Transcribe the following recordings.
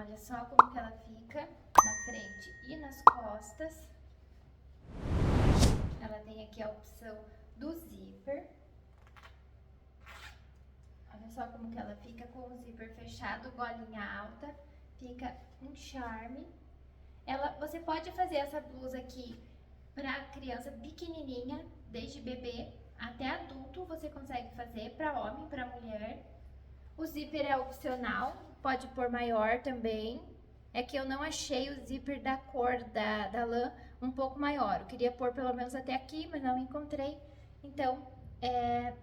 Olha só como que ela fica na frente e nas costas. Ela tem aqui a opção do zíper. Olha só como que ela fica com o zíper fechado, golinha alta. Fica um charme. Você pode fazer essa blusa aqui para criança pequenininha, desde bebê até adulto, você consegue fazer para homem, para mulher. O zíper é opcional, pode pôr maior também. É que eu não achei o zíper da cor da lã um pouco maior. Eu queria pôr pelo menos até aqui, mas não encontrei. Então,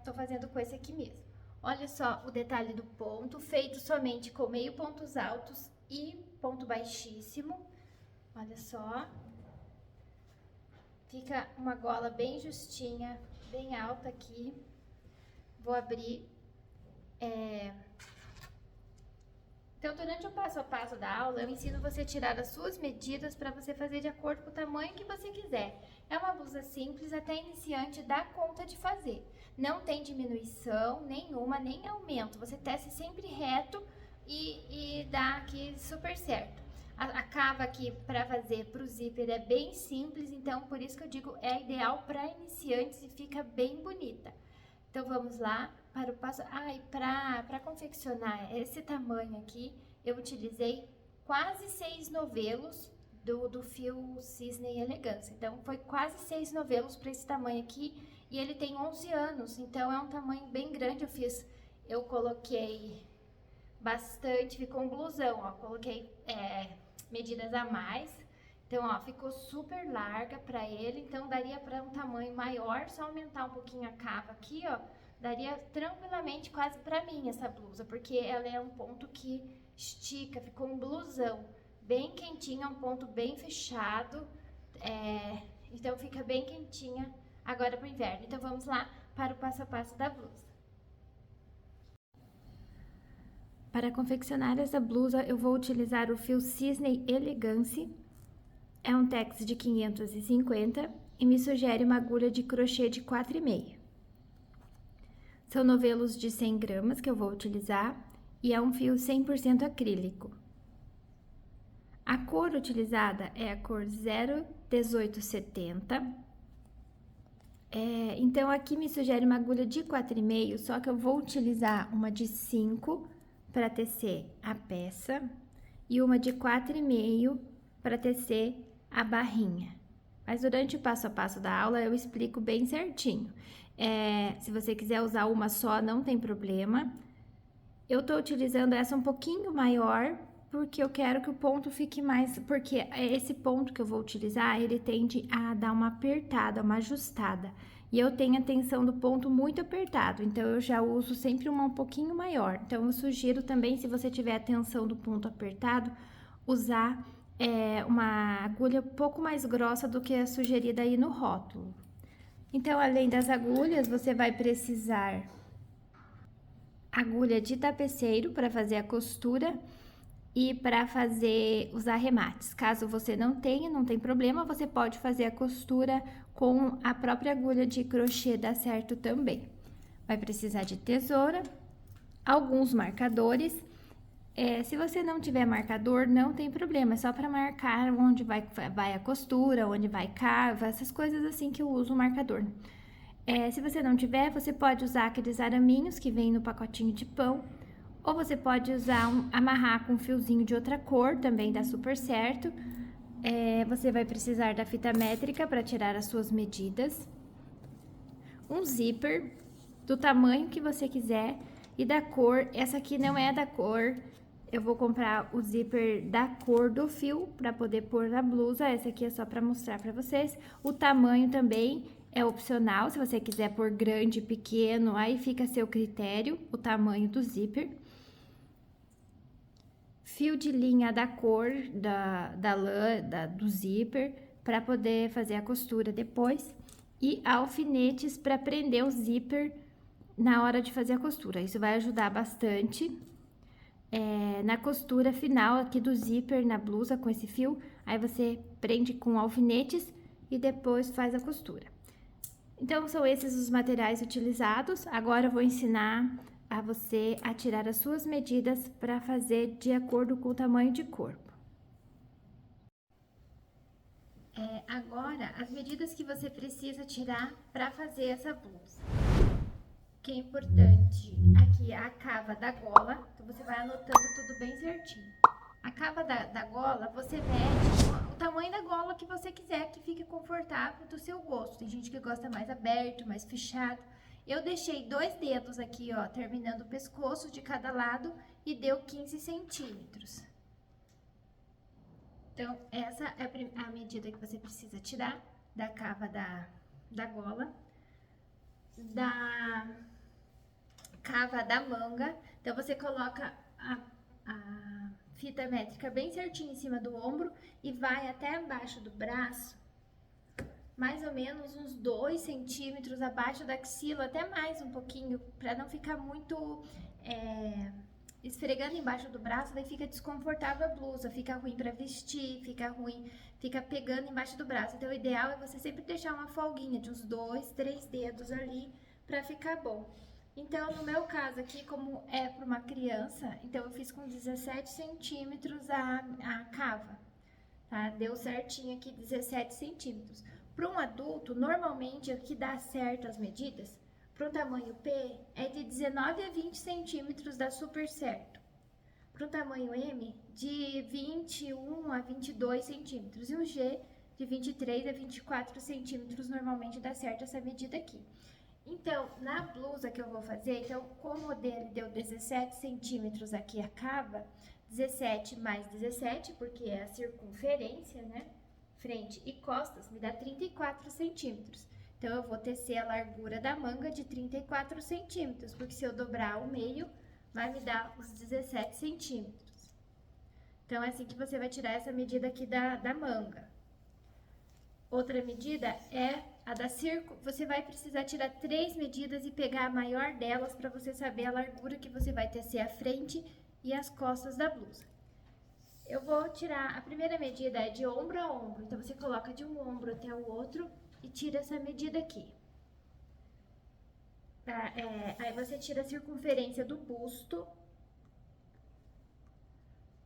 tô fazendo com esse aqui mesmo. Olha só o detalhe do ponto, feito somente com meio pontos altos e ponto baixíssimo. Olha só. Fica uma gola bem justinha, bem alta aqui. Vou abrir. Então, durante o passo a passo da aula, eu ensino você a tirar as suas medidas para você fazer de acordo com o tamanho que você quiser. É uma blusa simples, até iniciante dá conta de fazer. Não tem diminuição nenhuma, nem aumento. Você tece sempre reto e dá aqui super certo. A cava aqui para fazer para o zíper é bem simples, então por isso que eu digo é ideal para iniciantes e fica bem bonita. Então vamos lá para o passo. E para confeccionar esse tamanho aqui, eu utilizei quase 6 novelos do fio Cisne Elegância. Então foi quase 6 novelos para esse tamanho aqui e ele tem 11 anos, então é um tamanho bem grande. Eu coloquei bastante, ficou um blusão, ó, coloquei medidas a mais. Então, ó, ficou super larga pra ele, então daria pra um tamanho maior, só aumentar um pouquinho a cava aqui, ó, daria tranquilamente quase pra mim essa blusa, porque ela é um ponto que estica, ficou um blusão bem quentinho, é um ponto bem fechado, então fica bem quentinha agora pro inverno. Então, vamos lá para o passo a passo da blusa. Para confeccionar essa blusa, eu vou utilizar o fio Cisne Elegance. É um tex de 550 e me sugere uma agulha de crochê de 4,5. São novelos de 100 gramas que eu vou utilizar e é um fio 100% acrílico. A cor utilizada é a cor 01870. Então, aqui me sugere uma agulha de 4,5, só que eu vou utilizar uma de 5 para tecer a peça e uma de 4,5 para tecer a barrinha. Mas durante o passo a passo da aula eu explico bem certinho. Se você quiser usar uma só, não tem problema. Eu tô utilizando essa um pouquinho maior porque eu quero que o ponto fique mais... Porque esse ponto que eu vou utilizar, ele tende a dar uma apertada, uma ajustada. E eu tenho a tensão do ponto muito apertado, então eu já uso sempre uma um pouquinho maior. Então, eu sugiro também, se você tiver a tensão do ponto apertado, usar uma agulha um pouco mais grossa do que a sugerida aí no rótulo. Então, além das agulhas, você vai precisar agulha de tapeceiro para fazer a costura e para fazer os arremates. Caso você não tenha, não tem problema, você pode fazer a costura com a própria agulha de crochê, dá certo também. Vai precisar de tesoura, alguns marcadores. Se você não tiver marcador, não tem problema, é só para marcar onde vai a costura, onde vai cava, essas coisas assim que eu uso o marcador. Se você não tiver, você pode usar aqueles araminhos que vem no pacotinho de pão, ou você pode amarrar com um fiozinho de outra cor, também dá super certo. Você vai precisar da fita métrica para tirar as suas medidas, um zíper do tamanho que você quiser e da cor. Essa aqui não é da cor, eu vou comprar o zíper da cor do fio para poder pôr na blusa. Essa aqui é só para mostrar para vocês. O tamanho também é opcional, se você quiser pôr grande, pequeno, aí fica a seu critério o tamanho do zíper. Fio de linha da cor da lã, do zíper, para poder fazer a costura depois. E alfinetes para prender o zíper na hora de fazer a costura. Isso vai ajudar bastante. Na costura final aqui do zíper, na blusa, com esse fio, aí você prende com alfinetes e depois faz a costura. Então, são esses os materiais utilizados. Agora eu vou ensinar a você a tirar as suas medidas para fazer de acordo com o tamanho de corpo. Agora, as medidas que você precisa tirar para fazer essa blusa. O que é importante aqui é a cava da gola, então você vai anotando tudo bem certinho. A cava da gola, você mede o tamanho da gola que você quiser, que fique confortável do seu gosto. Tem gente que gosta mais aberto, mais fechado. Eu deixei 2 dedos aqui, ó, terminando o pescoço de cada lado e deu 15 centímetros. Então, essa é a medida que você precisa tirar da cava da gola, da cava da manga. Então, você coloca a fita métrica bem certinho em cima do ombro e vai até abaixo do braço, mais ou menos uns 2 centímetros abaixo da axila, até mais um pouquinho, para não ficar muito esfregando embaixo do braço, daí fica desconfortável a blusa, fica ruim para vestir, fica ruim, fica pegando embaixo do braço. Então, o ideal é você sempre deixar uma folguinha de uns 2, 3 dedos ali para ficar bom. Então, no meu caso aqui, como é para uma criança, então eu fiz com 17 centímetros a cava, tá? Deu certinho aqui 17 centímetros. Para um adulto, normalmente o que dá certo as medidas, para o tamanho P, é de 19 a 20 centímetros dá super certo. Para o tamanho M, de 21 a 22 centímetros. E o G, de 23 a 24 centímetros, normalmente dá certo essa medida aqui. Então, na blusa que eu vou fazer, então, como o dele deu 17 centímetros aqui a cava, 17 mais 17, porque é a circunferência, né? Frente e costas, me dá 34 centímetros. Então, eu vou tecer a largura da manga de 34 centímetros, porque se eu dobrar o meio, vai me dar os 17 centímetros. Então, é assim que você vai tirar essa medida aqui da manga. Outra medida é a da circo. Você vai precisar tirar 3 medidas e pegar a maior delas para você saber a largura que você vai tecer a frente e as costas da blusa. Eu vou tirar, a primeira medida é de ombro a ombro, então você coloca de um ombro até o outro e tira essa medida aqui. Aí você tira a circunferência do busto,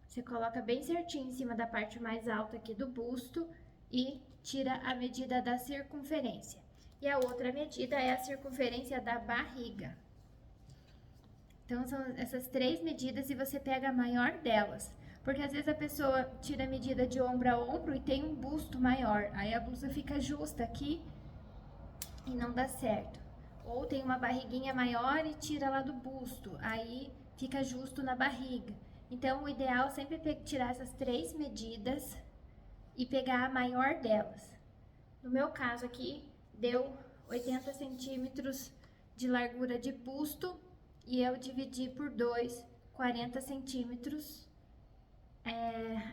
você coloca bem certinho em cima da parte mais alta aqui do busto e tira a medida da circunferência. E a outra medida é a circunferência da barriga. Então, são essas 3 medidas e você pega a maior delas. Porque às vezes a pessoa tira a medida de ombro a ombro e tem um busto maior. Aí a blusa fica justa aqui e não dá certo. Ou tem uma barriguinha maior e tira lá do busto. Aí fica justo na barriga. Então, o ideal é sempre tirar essas 3 medidas e pegar a maior delas. No meu caso aqui, deu 80 centímetros de largura de busto e eu dividi por 2, 40 centímetros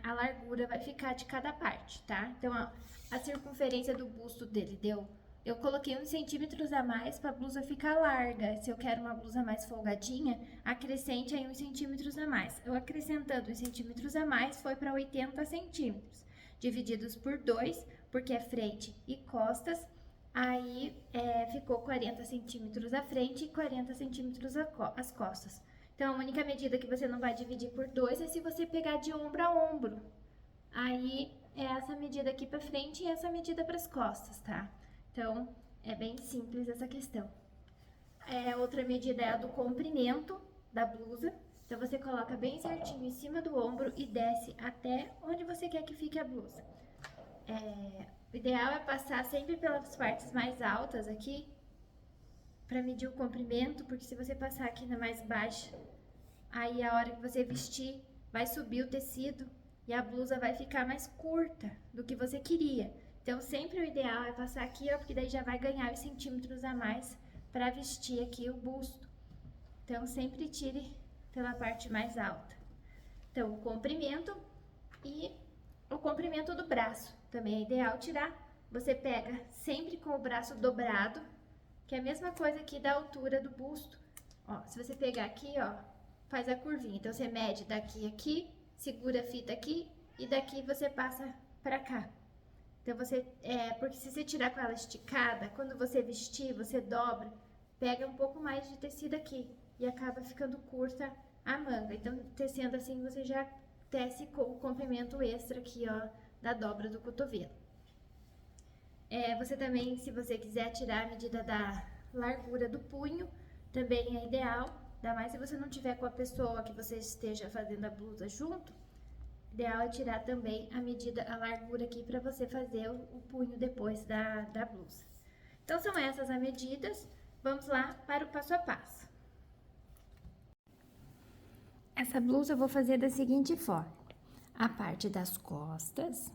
a largura vai ficar de cada parte, tá? Então, a circunferência do busto dele deu... Eu coloquei uns centímetros a mais para a blusa ficar larga. Se eu quero uma blusa mais folgadinha, acrescente aí uns centímetros a mais. Eu acrescentando uns centímetros a mais, foi para 80 centímetros. Divididos por 2, porque é frente e costas, aí ficou 40 centímetros a frente e 40 centímetros as costas. Então, a única medida que você não vai dividir por 2 é se você pegar de ombro a ombro. Aí, é essa medida aqui pra frente e essa medida pras costas, tá? Então, é bem simples essa questão. Outra medida é a do comprimento da blusa. Então, você coloca bem certinho em cima do ombro e desce até onde você quer que fique a blusa. O ideal é passar sempre pelas partes mais altas aqui, para medir o comprimento, porque se você passar aqui na mais baixa, aí a hora que você vestir, vai subir o tecido e a blusa vai ficar mais curta do que você queria. Então, sempre o ideal é passar aqui, ó, porque daí já vai ganhar os centímetros a mais para vestir aqui o busto. Então, sempre tire pela parte mais alta. Então, o comprimento e o comprimento do braço. Também é ideal tirar. Você pega sempre com o braço dobrado, que é a mesma coisa aqui da altura do busto. Ó, se você pegar aqui, ó, faz a curvinha. Então, você mede daqui a aqui, segura a fita aqui e daqui você passa pra cá. Então, porque se você tirar com ela esticada, quando você vestir, você dobra, pega um pouco mais de tecido aqui. e acaba ficando curta a manga. Então, tecendo assim, você já tece com o comprimento extra aqui, ó, da dobra do cotovelo. Você também, se você quiser tirar a medida da largura do punho, também é ideal. Ainda mais se você não tiver com a pessoa que você esteja fazendo a blusa junto. Ideal é tirar também a medida, a largura aqui para você fazer o punho depois da blusa. Então, são essas as medidas. Vamos lá para o passo a passo. Essa blusa eu vou fazer da seguinte forma. A parte das costas.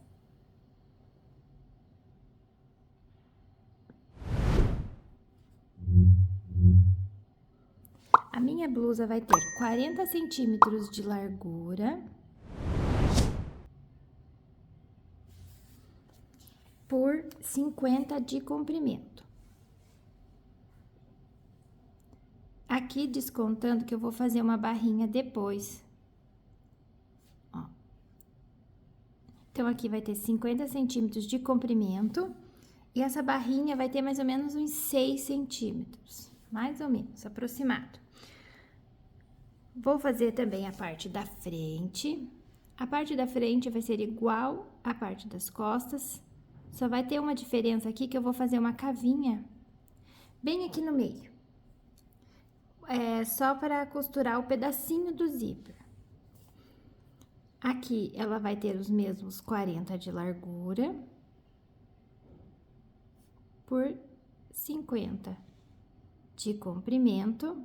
A minha blusa vai ter 40 centímetros de largura por 50 de comprimento. Aqui descontando que eu vou fazer uma barrinha depois. Ó. Então, aqui vai ter 50 centímetros de comprimento e essa barrinha vai ter mais ou menos uns 6 centímetros, mais ou menos, aproximado. Vou fazer também a parte da frente. A parte da frente vai ser igual à parte das costas, só vai ter uma diferença aqui que eu vou fazer uma cavinha bem aqui no meio. Só para costurar o pedacinho do zíper. Aqui ela vai ter os mesmos 40 de largura por 50 de comprimento.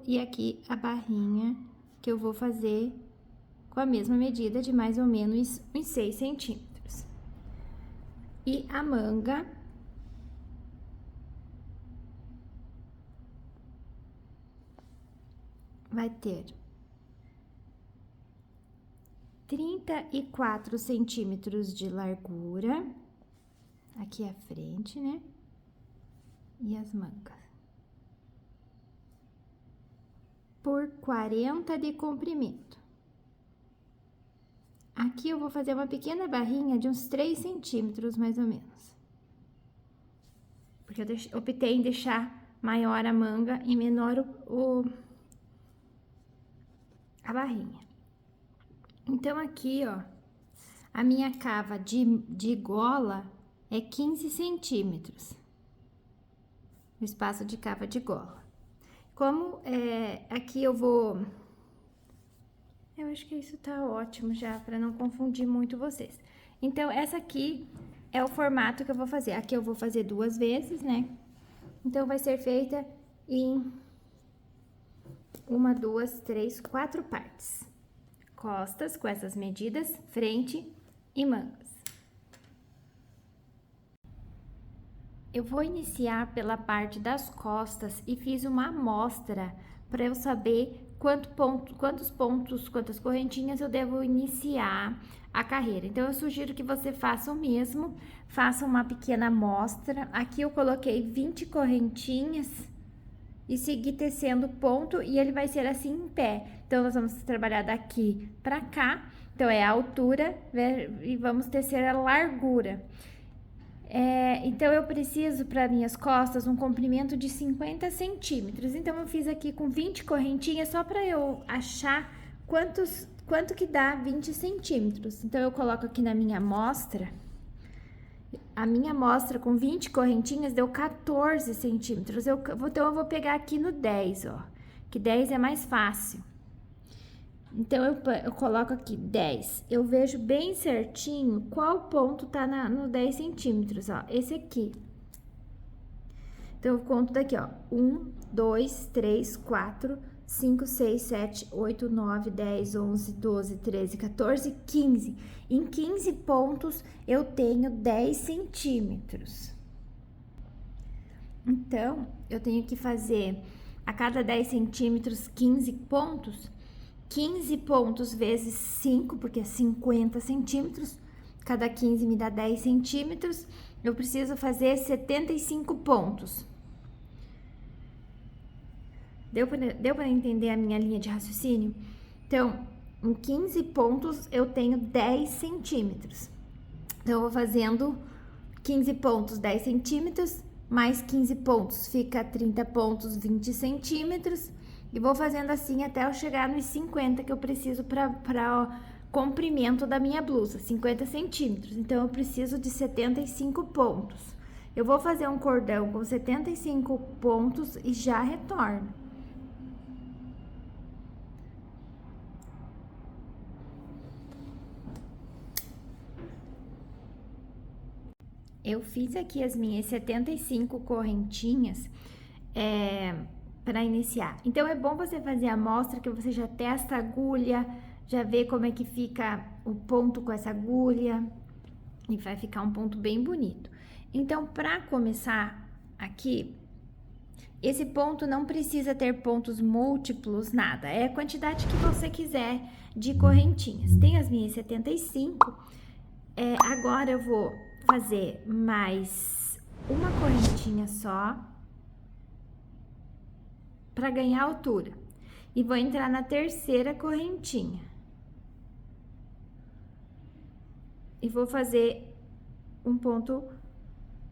E aqui a barrinha que eu vou fazer com a mesma medida de mais ou menos uns 6 centímetros. E a manga vai ter 34 centímetros de largura, aqui à frente, né? E as mangas. Por 40 de comprimento. Aqui eu vou fazer uma pequena barrinha de uns 3 centímetros, mais ou menos. Porque eu optei em deixar maior a manga e menor a barrinha. Então, aqui, ó, a minha cava de gola é 15 centímetros. O espaço de cava de gola. Como aqui eu vou... Eu acho que isso tá ótimo já, para não confundir muito vocês. Então, essa aqui é o formato que eu vou fazer. Aqui eu vou fazer 2 vezes, né? Então, vai ser feita em 1, 2, 3, 4 partes. Costas com essas medidas, frente e mangas. Eu vou iniciar pela parte das costas e fiz uma amostra para eu saber quantas correntinhas eu devo iniciar a carreira. Então, eu sugiro que você faça o mesmo, faça uma pequena amostra. Aqui eu coloquei 20 correntinhas e segui tecendo ponto e ele vai ser assim em pé. Então, nós vamos trabalhar daqui pra cá, então é a altura e vamos tecer a largura. Então, eu preciso para minhas costas um comprimento de 50 centímetros. Então, eu fiz aqui com 20 correntinhas só para eu achar quanto que dá 20 centímetros. Então, eu coloco aqui na minha amostra. A minha amostra com 20 correntinhas deu 14 centímetros. Então, eu vou pegar aqui no 10, ó. Que 10 é mais fácil. Então, eu coloco aqui 10. Eu vejo bem certinho qual ponto tá no 10 centímetros, ó. Esse aqui. Então, eu conto daqui, ó. 1, 2, 3, 4, 5, 6, 7, 8, 9, 10, 11, 12, 13, 14, 15. Em 15 pontos, eu tenho 10 centímetros. Então, eu tenho que fazer a cada 10 centímetros, 15 pontos. 15 pontos vezes 5, porque é 50 centímetros. Cada 15 me dá 10 centímetros. Eu preciso fazer 75 pontos. Deu para entender a minha linha de raciocínio? Então, em 15 pontos, eu tenho 10 centímetros. Então, eu vou fazendo 15 pontos, 10 centímetros, mais 15 pontos, fica 30 pontos, 20 centímetros. E vou fazendo assim até eu chegar nos 50 que eu preciso para comprimento da minha blusa, 50 centímetros. Então, eu preciso de 75 pontos. Eu vou fazer um cordão com 75 pontos e já retorno. Eu fiz aqui as minhas 75 correntinhas para iniciar. Então, é bom você fazer a amostra que você já testa a agulha, já vê como é que fica o ponto com essa agulha e vai ficar um ponto bem bonito. Então, para começar aqui, esse ponto não precisa ter pontos múltiplos, nada. É a quantidade que você quiser de correntinhas. Tem as minhas 75. Agora eu vou fazer mais uma correntinha só para ganhar altura. E vou entrar na terceira correntinha. E vou fazer um ponto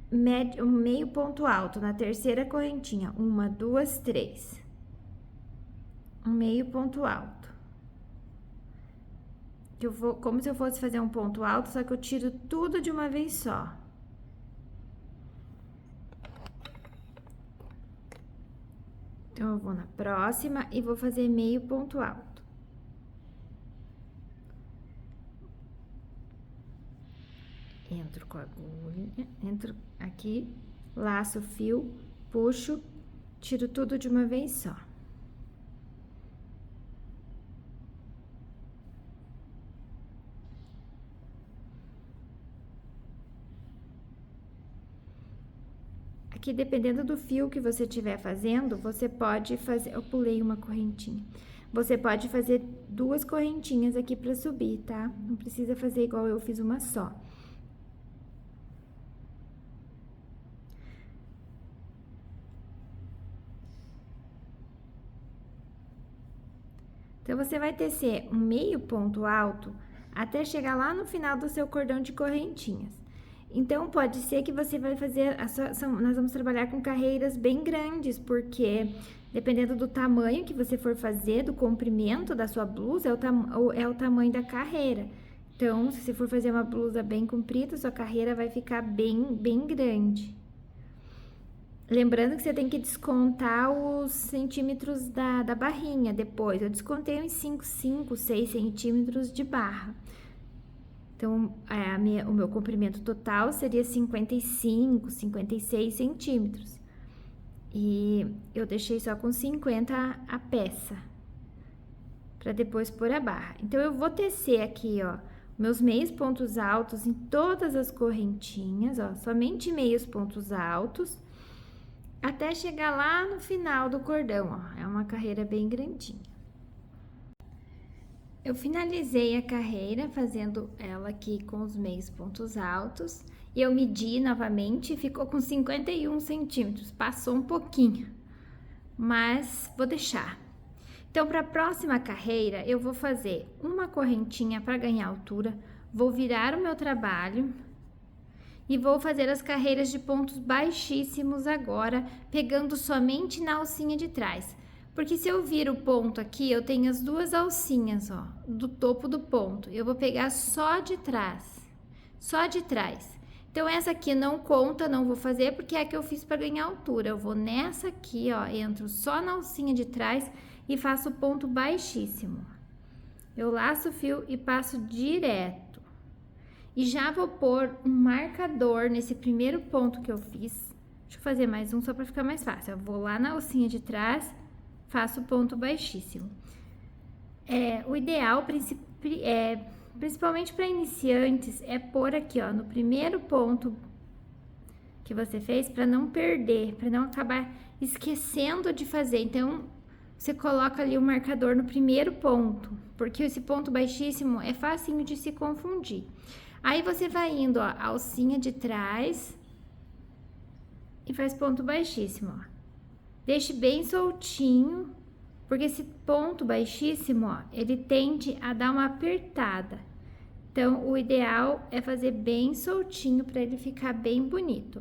médio, um meio ponto alto na terceira correntinha. 1, 2, 3. Um meio ponto alto. Que eu vou, como se eu fosse fazer um ponto alto, só que eu tiro tudo de uma vez só. Então, eu vou na próxima e vou fazer meio ponto alto. Entro com a agulha, entro aqui, laço o fio, puxo, tiro tudo de uma vez só. Aqui, dependendo do fio que você estiver fazendo, você pode fazer... Eu pulei uma correntinha. Você pode fazer 2 correntinhas aqui pra subir, tá? Não precisa fazer igual eu fiz uma só. Então, você vai tecer um meio ponto alto até chegar lá no final do seu cordão de correntinhas. Então, pode ser que você vai fazer, nós vamos trabalhar com carreiras bem grandes, porque dependendo do tamanho que você for fazer, do comprimento da sua blusa, é o tamanho da carreira. Então, se você for fazer uma blusa bem comprida, sua carreira vai ficar bem grande. Lembrando que você tem que descontar os centímetros da barrinha depois. Eu descontei uns 5, 6 centímetros de barra. Então, o meu comprimento total seria 55, 56 centímetros. E eu deixei só com 50 a peça, para depois pôr a barra. Então, eu vou tecer aqui, ó, meus meios pontos altos em todas as correntinhas, ó, somente meios pontos altos, até chegar lá no final do cordão, ó. É uma carreira bem grandinha. Eu finalizei a carreira fazendo ela aqui com os meios pontos altos. E eu medi novamente e ficou com 51 centímetros. Passou um pouquinho, mas vou deixar. Então, para a próxima carreira, eu vou fazer uma correntinha para ganhar altura. Vou virar o meu trabalho e vou fazer as carreiras de pontos baixíssimos agora, pegando somente na alcinha de trás. Porque se eu viro o ponto aqui, eu tenho as 2 alcinhas, ó, do topo do ponto. Eu vou pegar só de trás, só de trás. Então, essa aqui não conta, não vou fazer, porque é a que eu fiz para ganhar altura. Eu vou nessa aqui, ó, entro só na alcinha de trás e faço ponto baixíssimo. Eu laço o fio e passo direto. E já vou pôr um marcador nesse primeiro ponto que eu fiz. Deixa eu fazer mais um só para ficar mais fácil. Eu vou lá na alcinha de trás, faço ponto baixíssimo. O ideal, principalmente para iniciantes, é pôr aqui, ó, no primeiro ponto que você fez, para não perder, para não acabar esquecendo de fazer. Então, você coloca ali o marcador no primeiro ponto, porque esse ponto baixíssimo é facinho de se confundir. Aí, você vai indo, ó, alcinha de trás e faz ponto baixíssimo, ó. Deixe bem soltinho, porque esse ponto baixíssimo, ó, ele tende a dar uma apertada. Então, o ideal é fazer bem soltinho para ele ficar bem bonito.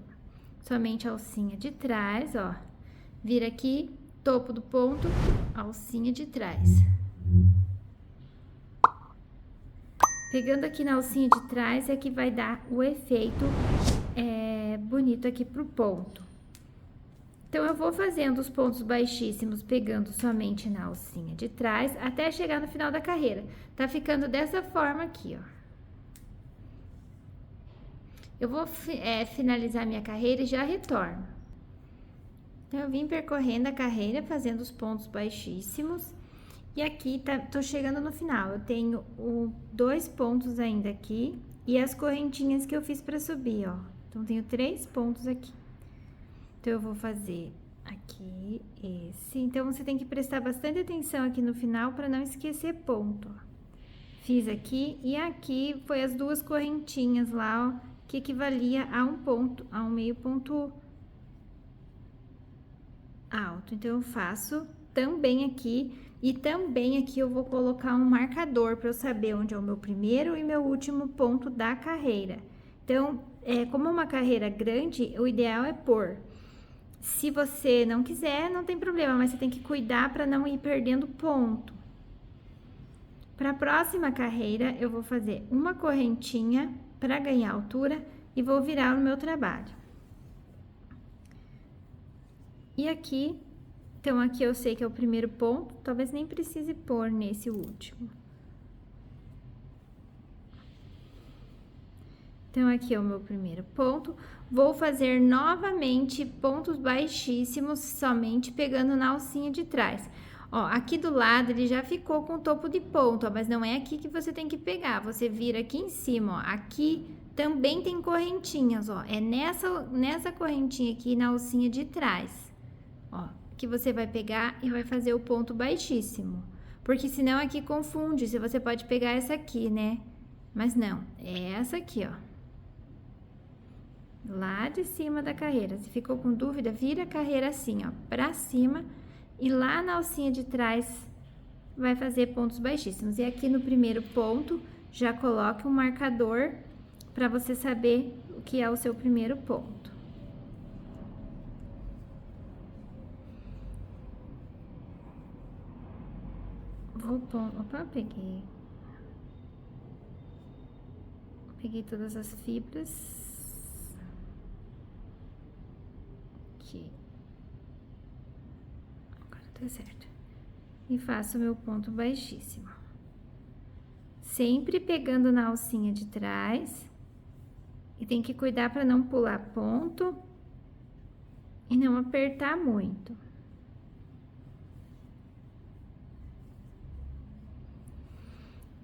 somente a alcinha de trás, ó. Vira aqui, topo do ponto, alcinha de trás. Pegando aqui na alcinha de trás é que vai dar o efeito bonito aqui pro ponto. Então, eu vou fazendo os pontos baixíssimos, pegando somente na alcinha de trás, até chegar no final da carreira. Tá ficando dessa forma aqui, ó. Eu vou finalizar minha carreira e já retorno. Então, eu vim percorrendo a carreira, fazendo os pontos baixíssimos. E aqui, tô chegando no final. Eu tenho 2 pontos ainda aqui e as correntinhas que eu fiz pra subir, ó. Então, tenho 3 pontos aqui. Então, eu vou fazer aqui esse. Então, você tem que prestar bastante atenção aqui no final para não esquecer ponto, ó. Fiz aqui e aqui foi as 2 correntinhas lá, ó, que equivalia a um ponto, a um meio ponto alto. Então, eu faço também aqui. E também aqui eu vou colocar um marcador para eu saber onde é o meu primeiro e meu último ponto da carreira. Então, como é uma carreira grande, o ideal é pôr. Se você não quiser, não tem problema, mas você tem que cuidar para não ir perdendo ponto. Para a próxima carreira, eu vou fazer uma correntinha para ganhar altura e vou virar o meu trabalho. E aqui, então, aqui eu sei que é o primeiro ponto, talvez nem precise pôr nesse último. Então, aqui é o meu primeiro ponto. Vou fazer novamente pontos baixíssimos, somente pegando na alcinha de trás. Ó, aqui do lado ele já ficou com o topo de ponto, ó, mas não é aqui que você tem que pegar. Você vira aqui em cima, ó. Aqui também tem correntinhas, ó. É nessa correntinha aqui na alcinha de trás, ó, que você vai pegar e vai fazer o ponto baixíssimo. Porque senão aqui confunde, se você pode pegar essa aqui, né? Mas não, é essa aqui, ó. Lá de cima da carreira. Se ficou com dúvida, vira a carreira assim, ó, pra cima. E lá na alcinha de trás, vai fazer pontos baixíssimos. E aqui no primeiro ponto, já coloque um marcador pra você saber o que é o seu primeiro ponto. Vou pôr... Opa, peguei todas as fibras. Aqui. Agora tá certo. E faço o meu ponto baixíssimo. Sempre pegando na alcinha de trás. E tem que cuidar para não pular ponto. E não apertar muito.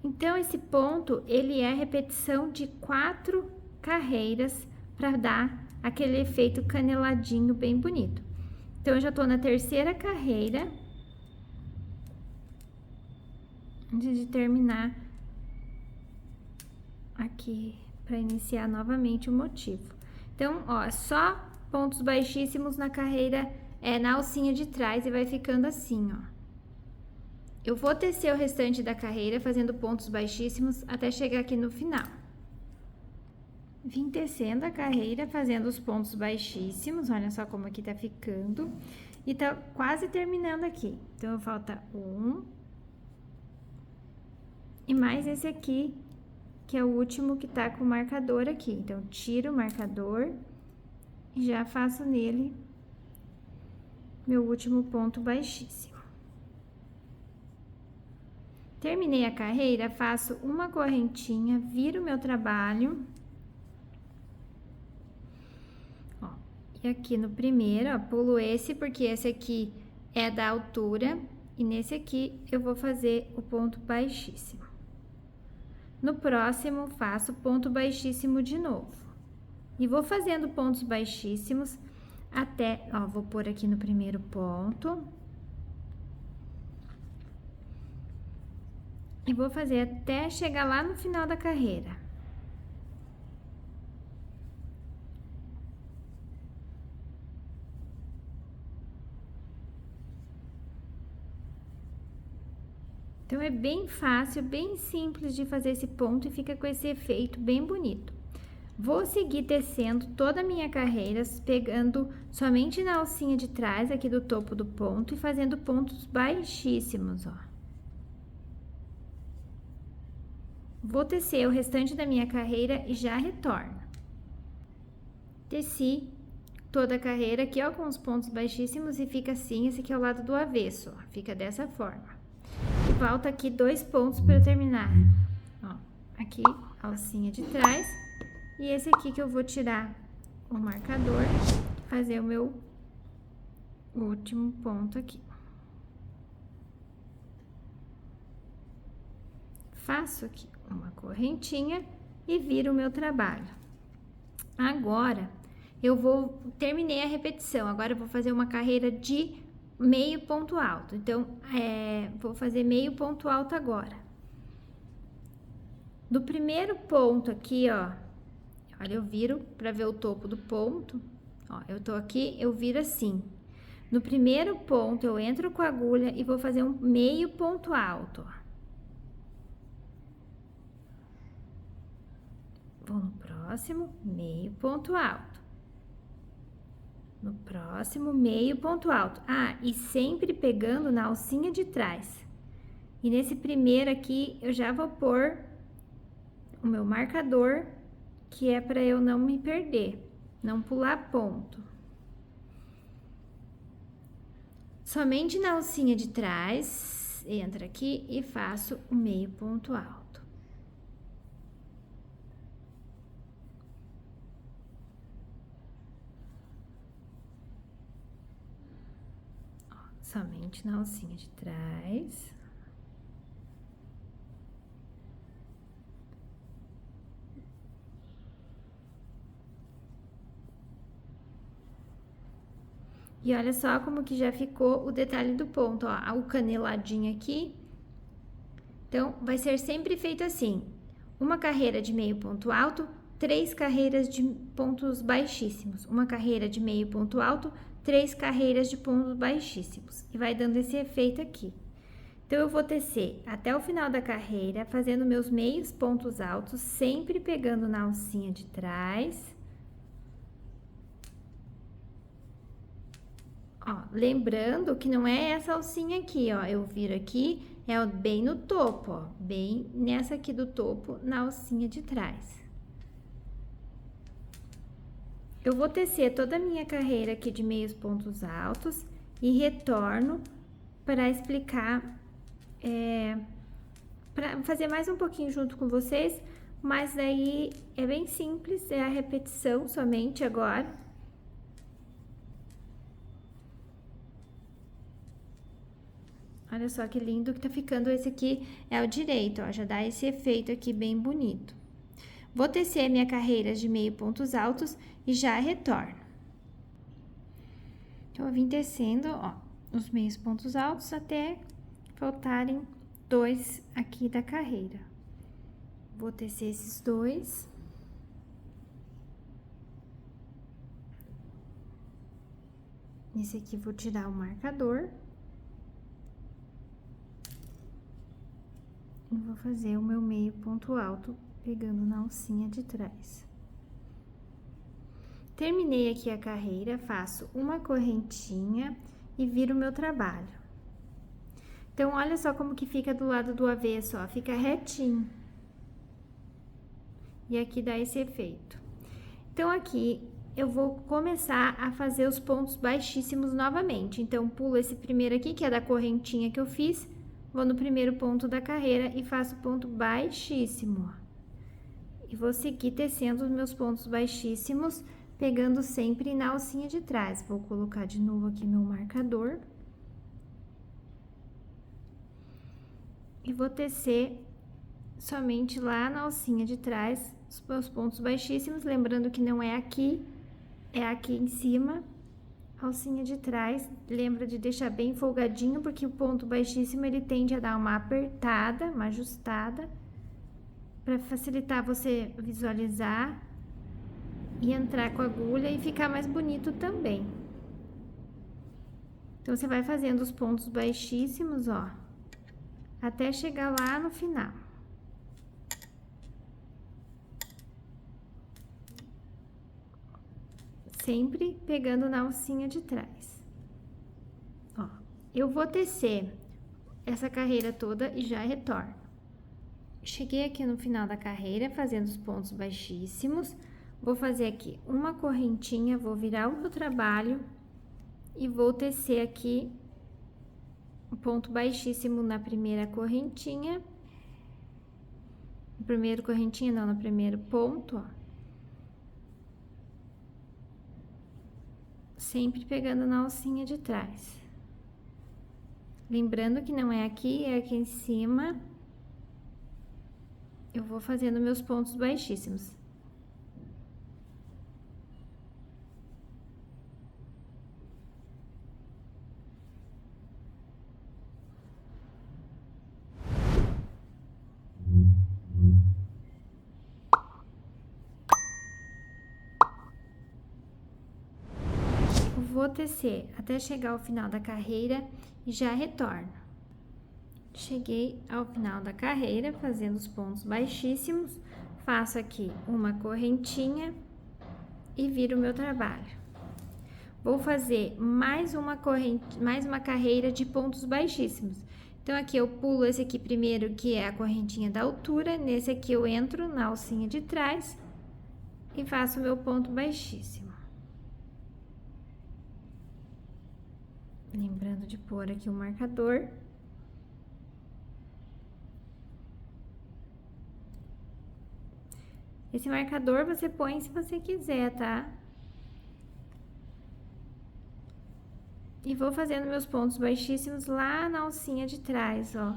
Então, esse ponto, ele é repetição de 4 carreiras para dar aquele efeito caneladinho bem bonito. Então, eu já tô na terceira carreira. Antes de terminar aqui, para iniciar novamente o motivo. Então, ó, só pontos baixíssimos na carreira, na alcinha de trás e vai ficando assim, ó. Eu vou tecer o restante da carreira fazendo pontos baixíssimos até chegar aqui no final. Vim tecendo a carreira, fazendo os pontos baixíssimos, olha só como aqui tá ficando. E tá quase terminando aqui. Então, falta um. E mais esse aqui, que é o último que tá com o marcador aqui. Então, tiro o marcador e já faço nele meu último ponto baixíssimo. Terminei a carreira, faço uma correntinha, viro o meu trabalho. Ó, e aqui no primeiro, ó, pulo esse, porque esse aqui é da altura. E nesse aqui, eu vou fazer o ponto baixíssimo. No próximo, faço ponto baixíssimo de novo. E vou fazendo pontos baixíssimos até, ó, vou pôr aqui no primeiro ponto. E vou fazer até chegar lá no final da carreira. Então, é bem fácil, bem simples de fazer esse ponto e fica com esse efeito bem bonito. Vou seguir tecendo toda a minha carreira, pegando somente na alcinha de trás aqui do topo do ponto e fazendo pontos baixíssimos, ó. Vou tecer o restante da minha carreira e já retorno. Teci toda a carreira aqui, ó, com os pontos baixíssimos e fica assim, esse aqui é o lado do avesso, ó, fica dessa forma. E falta aqui 2 pontos para eu terminar, ó, aqui, a alcinha de trás, e esse aqui que eu vou tirar o marcador, fazer o meu último ponto aqui. Faço aqui uma correntinha e viro o meu trabalho. Agora, terminei a repetição, agora eu vou fazer uma carreira de meio ponto alto. Então, vou fazer meio ponto alto agora. Do primeiro ponto aqui, ó, olha, eu viro para ver o topo do ponto, ó, eu tô aqui, eu viro assim. No primeiro ponto, eu entro com a agulha e vou fazer um meio ponto alto, ó. Vou no próximo, meio ponto alto. No próximo, meio ponto alto. Ah, e sempre pegando na alcinha de trás. E nesse primeiro aqui, eu já vou pôr o meu marcador, que é para eu não me perder, não pular ponto. Somente na alcinha de trás, entra aqui e faço o meio ponto alto. Somente na alcinha de trás. E olha só como que já ficou o detalhe do ponto, ó, o caneladinho aqui. Então, vai ser sempre feito assim, uma carreira de meio ponto alto, 3 carreiras de pontos baixíssimos, uma carreira de meio ponto alto, 3 carreiras de pontos baixíssimos, e vai dando esse efeito aqui. Então, eu vou tecer até o final da carreira, fazendo meus meios pontos altos, sempre pegando na alcinha de trás. Ó, lembrando que não é essa alcinha aqui, ó, eu viro aqui, é bem no topo, ó, bem nessa aqui do topo, na alcinha de trás. Eu vou tecer toda a minha carreira aqui de meios pontos altos e retorno para explicar, para fazer mais um pouquinho junto com vocês, mas daí é bem simples, é a repetição somente agora. Olha só que lindo que tá ficando esse aqui, é o direito, ó, já dá esse efeito aqui bem bonito. Vou tecer minha carreira de meio pontos altos e já retorno. Então, eu vim tecendo, ó, os meios pontos altos até faltarem 2 aqui da carreira. Vou tecer esses 2. Nesse aqui, vou tirar o marcador. E vou fazer o meu meio ponto alto, pegando na alcinha de trás. Terminei aqui a carreira, faço uma correntinha e viro o meu trabalho. Então, olha só como que fica do lado do avesso, ó, fica retinho. E aqui dá esse efeito. Então, aqui eu vou começar a fazer os pontos baixíssimos novamente. Então, pulo esse primeiro aqui, que é da correntinha que eu fiz, vou no primeiro ponto da carreira e faço ponto baixíssimo, ó. E vou seguir tecendo os meus pontos baixíssimos, pegando sempre na alcinha de trás. Vou colocar de novo aqui meu marcador. E vou tecer somente lá na alcinha de trás os meus pontos baixíssimos, lembrando que não é aqui, é aqui em cima. Alcinha de trás, lembra de deixar bem folgadinho, porque o ponto baixíssimo ele tende a dar uma apertada, uma ajustada, para facilitar você visualizar e entrar com a agulha e ficar mais bonito também. Então, você vai fazendo os pontos baixíssimos, ó, até chegar lá no final. sempre pegando na alcinha de trás. Ó, eu vou tecer essa carreira toda e já retorno. Cheguei aqui no final da carreira, fazendo os pontos baixíssimos. Vou fazer aqui uma correntinha, vou virar o meu trabalho e vou tecer aqui um ponto baixíssimo na primeira correntinha. No primeiro correntinha, não, no primeiro ponto, ó. Sempre pegando na alcinha de trás. Lembrando que não é aqui, é aqui em cima. Eu vou fazendo meus pontos baixíssimos. Eu vou tecer até chegar ao final da carreira e já retorno. Cheguei ao final da carreira, fazendo os pontos baixíssimos, faço aqui uma correntinha e viro o meu trabalho. Vou fazer mais uma carreira de pontos baixíssimos. Então, aqui eu pulo esse aqui primeiro, que é a correntinha da altura, nesse aqui eu entro na alcinha de trás e faço o meu ponto baixíssimo. Lembrando de pôr aqui o marcador. Esse marcador você põe se você quiser, tá? E vou fazendo meus pontos baixíssimos lá na alcinha de trás, ó.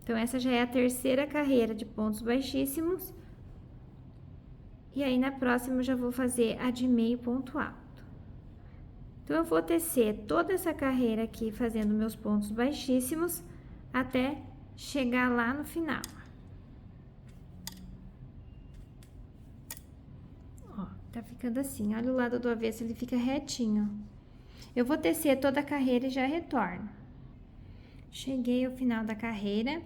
Então, essa já é a terceira carreira de pontos baixíssimos. E aí, na próxima, eu já vou fazer a de meio ponto alto. Então, eu vou tecer toda essa carreira aqui, fazendo meus pontos baixíssimos, até chegar lá no final. Ó, tá ficando assim, olha o lado do avesso, ele fica retinho. Eu vou tecer toda a carreira e já retorno. Cheguei ao final da carreira,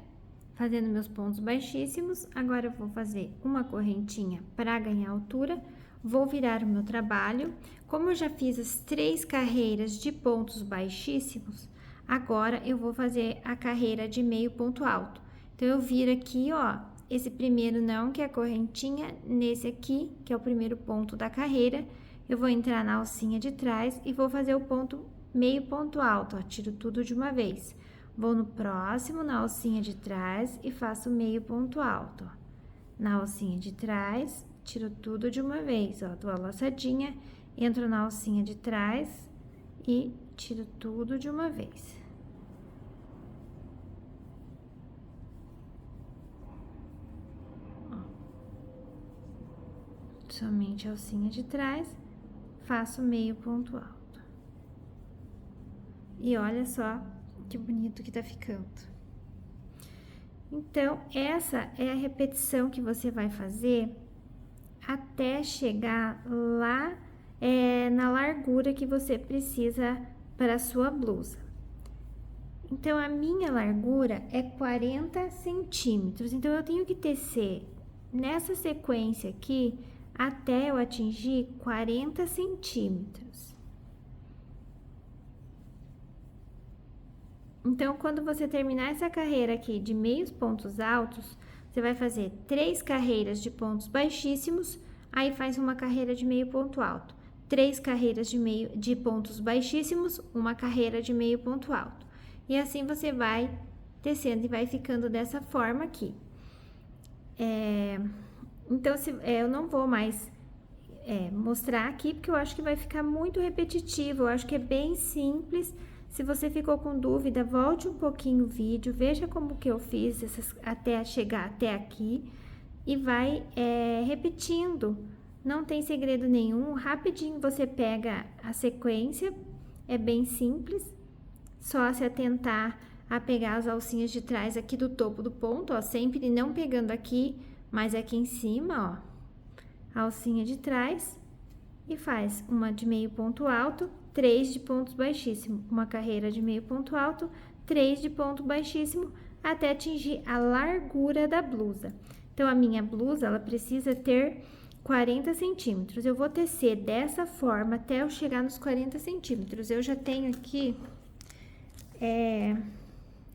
fazendo meus pontos baixíssimos. Agora eu vou fazer uma correntinha para ganhar altura, vou virar o meu trabalho. Como eu já fiz as 3 carreiras de pontos baixíssimos, agora eu vou fazer a carreira de meio ponto alto. Então, eu viro aqui, ó, esse primeiro não, que é a correntinha, nesse aqui, que é o primeiro ponto da carreira, eu vou entrar na alcinha de trás e vou fazer o ponto meio ponto alto, ó, tiro tudo de uma vez. Vou no próximo, na alcinha de trás e faço meio ponto alto, ó. Na alcinha de trás, tiro tudo de uma vez, ó, dou a laçadinha, entro na alcinha de trás e tiro tudo de uma vez. Ó. Somente a alcinha de trás, faço meio ponto alto. E olha só que bonito que tá ficando. Então, essa é a repetição que você vai fazer até chegar lá na largura que você precisa para a sua blusa. Então, a minha largura é 40 centímetros. Então, eu tenho que tecer nessa sequência aqui até eu atingir 40 centímetros. Então, quando você terminar essa carreira aqui de meios pontos altos, você vai fazer 3 carreiras de pontos baixíssimos, aí faz uma carreira de meio ponto alto. 3 carreiras de pontos baixíssimos, uma carreira de meio ponto alto. E assim você vai tecendo e vai ficando dessa forma aqui. Então, eu não vou mais mostrar aqui, porque eu acho que vai ficar muito repetitivo, eu acho que é bem simples. Se você ficou com dúvida, volte um pouquinho o vídeo, veja como que eu fiz até chegar até aqui e vai repetindo. Não tem segredo nenhum, rapidinho você pega a sequência, é bem simples. Só se atentar a pegar as alcinhas de trás aqui do topo do ponto, ó, sempre não pegando aqui, mas aqui em cima, ó, a alcinha de trás e faz uma de meio ponto alto, 3 de pontos baixíssimo, uma carreira de meio ponto alto, 3 de ponto baixíssimo, até atingir a largura da blusa. Então, a minha blusa, ela precisa ter 40 centímetros. Eu vou tecer dessa forma até eu chegar nos 40 centímetros. Eu já tenho aqui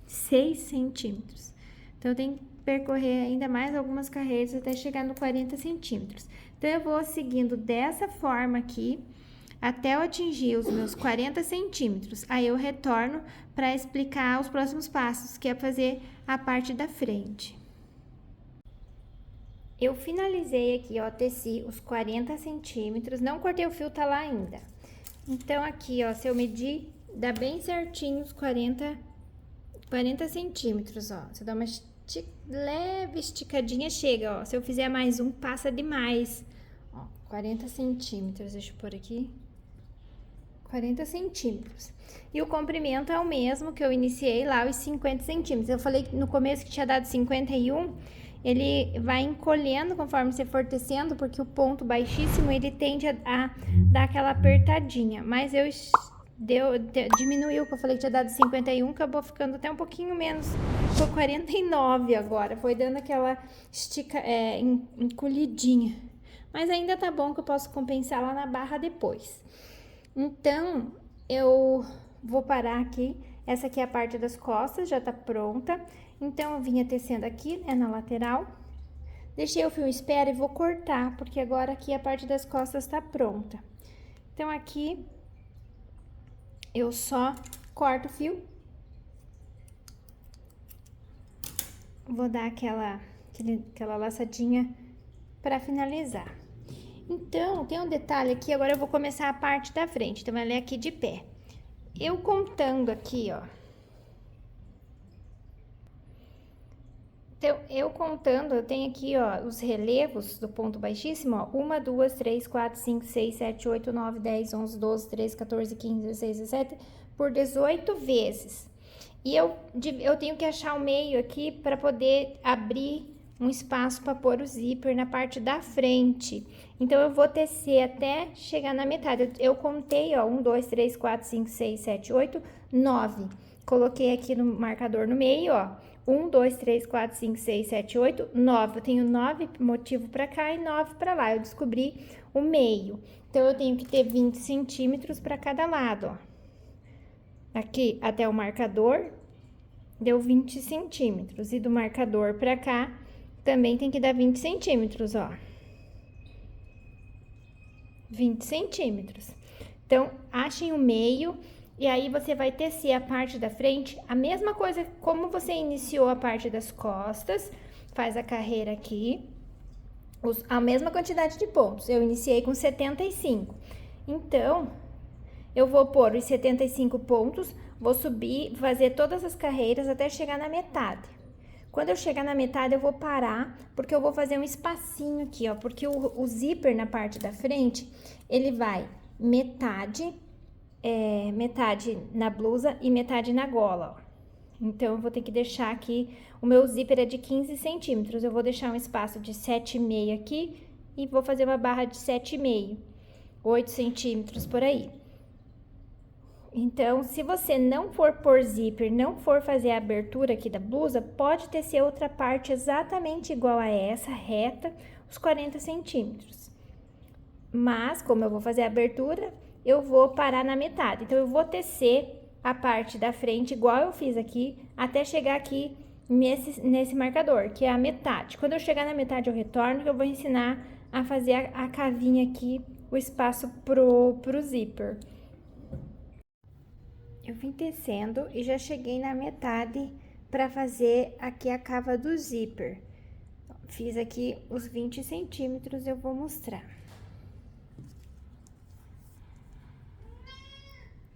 6 centímetros. Então, eu tenho que percorrer ainda mais algumas carreiras até chegar no 40 centímetros. Então, eu vou seguindo dessa forma aqui, até eu atingir os meus 40 centímetros. Aí, eu retorno para explicar os próximos passos, que é fazer a parte da frente. Eu finalizei aqui, ó, teci os 40 centímetros, não cortei o fio, tá lá ainda. Então, aqui, ó, se eu medir, dá bem certinho os 40 centímetros, ó. Se eu dar uma leve esticadinha, chega, ó. Se eu fizer mais um, passa demais. Ó, 40 centímetros, deixa eu pôr aqui. 40 centímetros. E o comprimento é o mesmo que eu iniciei lá, os 50 centímetros. Eu falei no começo que tinha dado 51, ele vai encolhendo conforme você for tecendo, porque o ponto baixíssimo, ele tende a dar aquela apertadinha. Mas eu diminuiu, que eu falei que tinha dado 51, acabou ficando até um pouquinho menos, ficou 49 agora. Foi dando aquela encolhidinha. Mas ainda tá bom, que eu posso compensar lá na barra depois. Então, eu vou parar aqui. Essa aqui é a parte das costas, já tá pronta. Então, eu vinha tecendo aqui, né, na lateral. Deixei o fio em espera e vou cortar, porque agora aqui a parte das costas tá pronta. Então, aqui, eu só corto o fio. Vou dar aquela laçadinha pra finalizar. Então, tem um detalhe aqui, agora eu vou começar a parte da frente. Então, ela é aqui de pé. Eu contando aqui, ó. Então, eu tenho aqui, ó, os relevos do ponto baixíssimo, ó. 1, 2, 3, 4, 5, 6, 7, 8, 9, 10, 11, 12, 13, 14, 15, 16, 17, por 18 vezes. E eu tenho que achar o meio aqui para poder abrir um espaço para pôr o zíper na parte da frente. Então, eu vou tecer até chegar na metade. Eu contei, ó, 1, 2, 3, 4, 5, 6, 7, 8, 9. Coloquei aqui no marcador no meio, ó. 1, 2, 3, 4, 5, 6, 7, 8, 9. Eu tenho 9 motivo para cá e 9 para lá. Eu descobri o meio. Então, eu tenho que ter 20 centímetros para cada lado, ó. Aqui até o marcador deu 20 centímetros. E do marcador para cá também tem que dar 20 centímetros, ó. 20 centímetros. Então, achem o meio e aí você vai tecer a parte da frente, a mesma coisa como você iniciou a parte das costas, faz a carreira aqui, a mesma quantidade de pontos. Eu iniciei com 75. Então, eu vou pôr os 75 pontos, vou subir, fazer todas as carreiras até chegar na metade. Quando eu chegar na metade, eu vou parar, porque eu vou fazer um espacinho aqui, ó. Porque o zíper na parte da frente, ele vai metade na blusa e metade na gola, ó. Então, eu vou ter que deixar aqui, o meu zíper é de 15 centímetros. Eu vou deixar um espaço de 7,5 aqui e vou fazer uma barra de 7,5, 8 centímetros por aí. Então, se você não for pôr zíper, não for fazer a abertura aqui da blusa, pode tecer outra parte exatamente igual a essa, reta, os 40 centímetros. Mas, como eu vou fazer a abertura, eu vou parar na metade. Então, eu vou tecer a parte da frente, igual eu fiz aqui, até chegar aqui nesse marcador, que é a metade. Quando eu chegar na metade, eu retorno, que eu vou ensinar a fazer a cavinha aqui, o espaço pro zíper. Eu vim tecendo e já cheguei na metade para fazer aqui a cava do zíper. Fiz aqui os 20 centímetros, eu vou mostrar.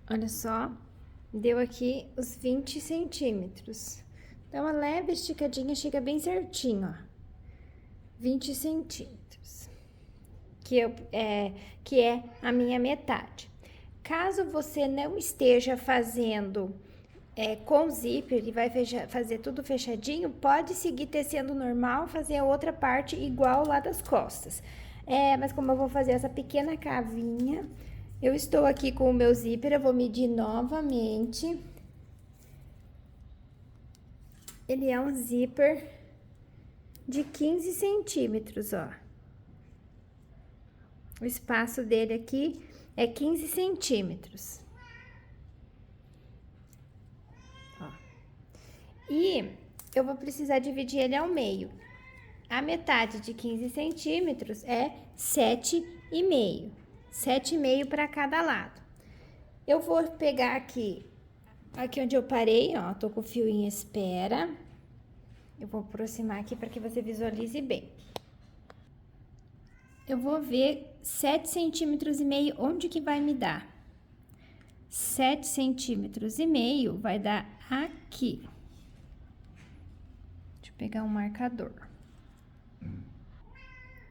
Olha só, deu aqui os 20 centímetros. Dá uma leve esticadinha, chega bem certinho, ó. 20 centímetros, que é a minha metade. Caso você não esteja fazendo com zíper e vai fazer tudo fechadinho, pode seguir tecendo normal, fazer a outra parte igual lá das costas. Mas como eu vou fazer essa pequena cavinha, eu estou aqui com o meu zíper, eu vou medir novamente. Ele é um zíper de 15 centímetros, ó. O espaço dele aqui é 15 centímetros. Ó. E eu vou precisar dividir ele ao meio. A metade de 15 centímetros é 7,5. 7,5 para cada lado. Eu vou pegar aqui onde eu parei, ó, tô com o fio em espera. Eu vou aproximar aqui para que você visualize bem. Eu vou ver 7,5 centímetros onde que vai me dar. 7,5 centímetros vai dar aqui. Deixa eu pegar um marcador.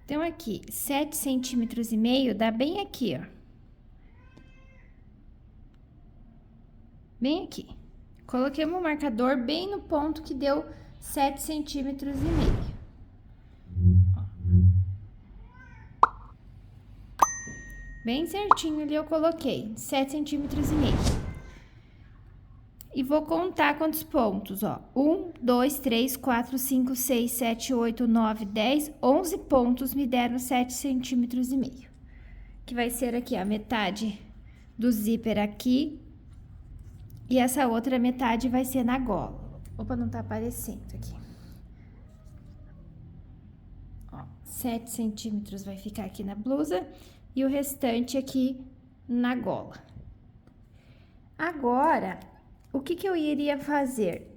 Então, aqui, 7,5 centímetros dá bem aqui, ó. Bem aqui. Coloquei meu marcador bem no ponto que deu 7,5 centímetros. Bem certinho ali eu coloquei, 7,5 centímetros. E vou contar quantos pontos, ó. 1, 2, 3, 4, 5, 6, 7, 8, 9, 10, 11 pontos me deram 7,5 centímetros. Que vai ser aqui a metade do zíper aqui. E essa outra metade vai ser na gola. Opa, não tá aparecendo aqui. Ó, 7 centímetros vai ficar aqui na blusa e o restante aqui na gola. Agora, o que que eu iria fazer?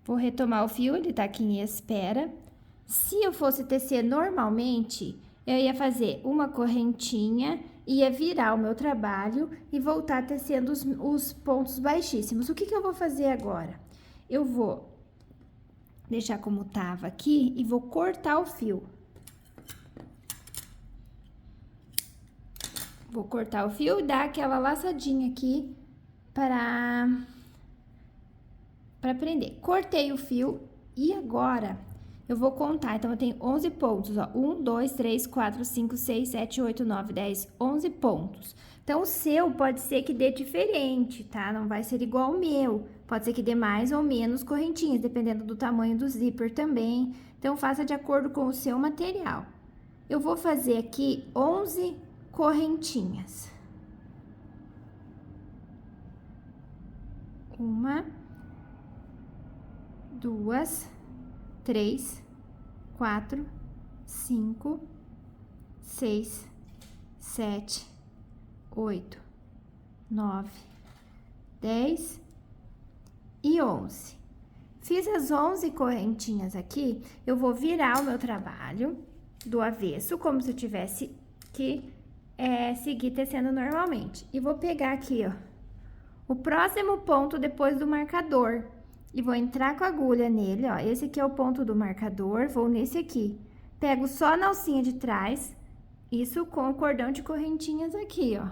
Vou retomar o fio, ele tá aqui em espera. Se eu fosse tecer normalmente, eu ia fazer uma correntinha, ia virar o meu trabalho e voltar tecendo os pontos baixíssimos. O que que eu vou fazer agora? Eu vou deixar como tava aqui e vou cortar o fio. Vou cortar o fio e dar aquela laçadinha aqui para prender. Cortei o fio e agora eu vou contar. Então, eu tenho 11 pontos, ó. 1, 2, 3, 4, 5, 6, 7, 8, 9, 10, 11 pontos. Então, o seu pode ser que dê diferente, tá? Não vai ser igual ao meu. Pode ser que dê mais ou menos correntinhas, dependendo do tamanho do zíper também. Então, faça de acordo com o seu material. Eu vou fazer aqui 11 correntinhas. 1, 2, 3, 4, 5, 6, 7, 8, 9, 10 e 11. Fiz as 11 correntinhas aqui, eu vou virar o meu trabalho do avesso, como se eu tivesse que seguir tecendo normalmente. E vou pegar aqui, ó, o próximo ponto depois do marcador. E vou entrar com a agulha nele, ó. Esse aqui é o ponto do marcador, vou nesse aqui. Pego só na alcinha de trás, isso com o cordão de correntinhas aqui, ó.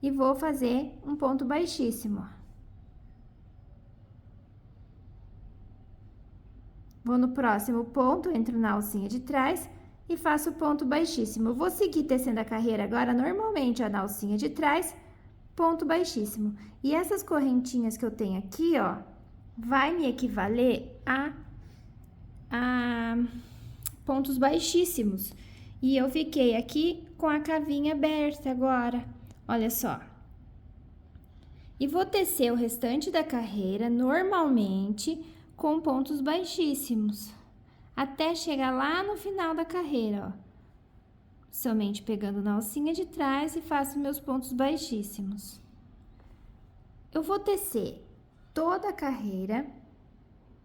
E vou fazer um ponto baixíssimo, ó. Vou no próximo ponto, entro na alcinha de trás e faço ponto baixíssimo. Eu vou seguir tecendo a carreira agora normalmente, ó, na alcinha de trás, ponto baixíssimo. E essas correntinhas que eu tenho aqui, ó, vai me equivaler a pontos baixíssimos. E eu fiquei aqui com a cavinha aberta agora, olha só. E vou tecer o restante da carreira normalmente com pontos baixíssimos, até chegar lá no final da carreira, ó. Somente pegando na alcinha de trás e faço meus pontos baixíssimos. Eu vou tecer toda a carreira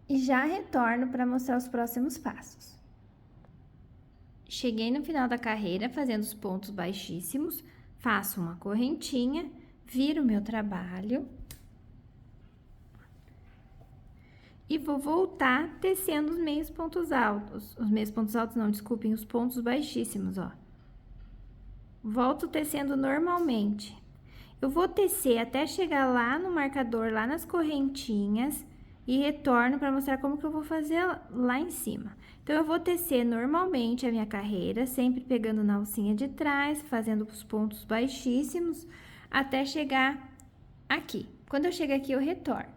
e já retorno para mostrar os próximos passos. Cheguei no final da carreira fazendo os pontos baixíssimos, faço uma correntinha, viro o meu trabalho e vou voltar tecendo os meios pontos altos. Os meios pontos altos não, desculpem, os pontos baixíssimos, ó. Volto tecendo normalmente. Eu vou tecer até chegar lá no marcador, lá nas correntinhas, e retorno para mostrar como que eu vou fazer lá em cima. Então, eu vou tecer normalmente a minha carreira, sempre pegando na alcinha de trás, fazendo os pontos baixíssimos, até chegar aqui. Quando eu chegar aqui, eu retorno.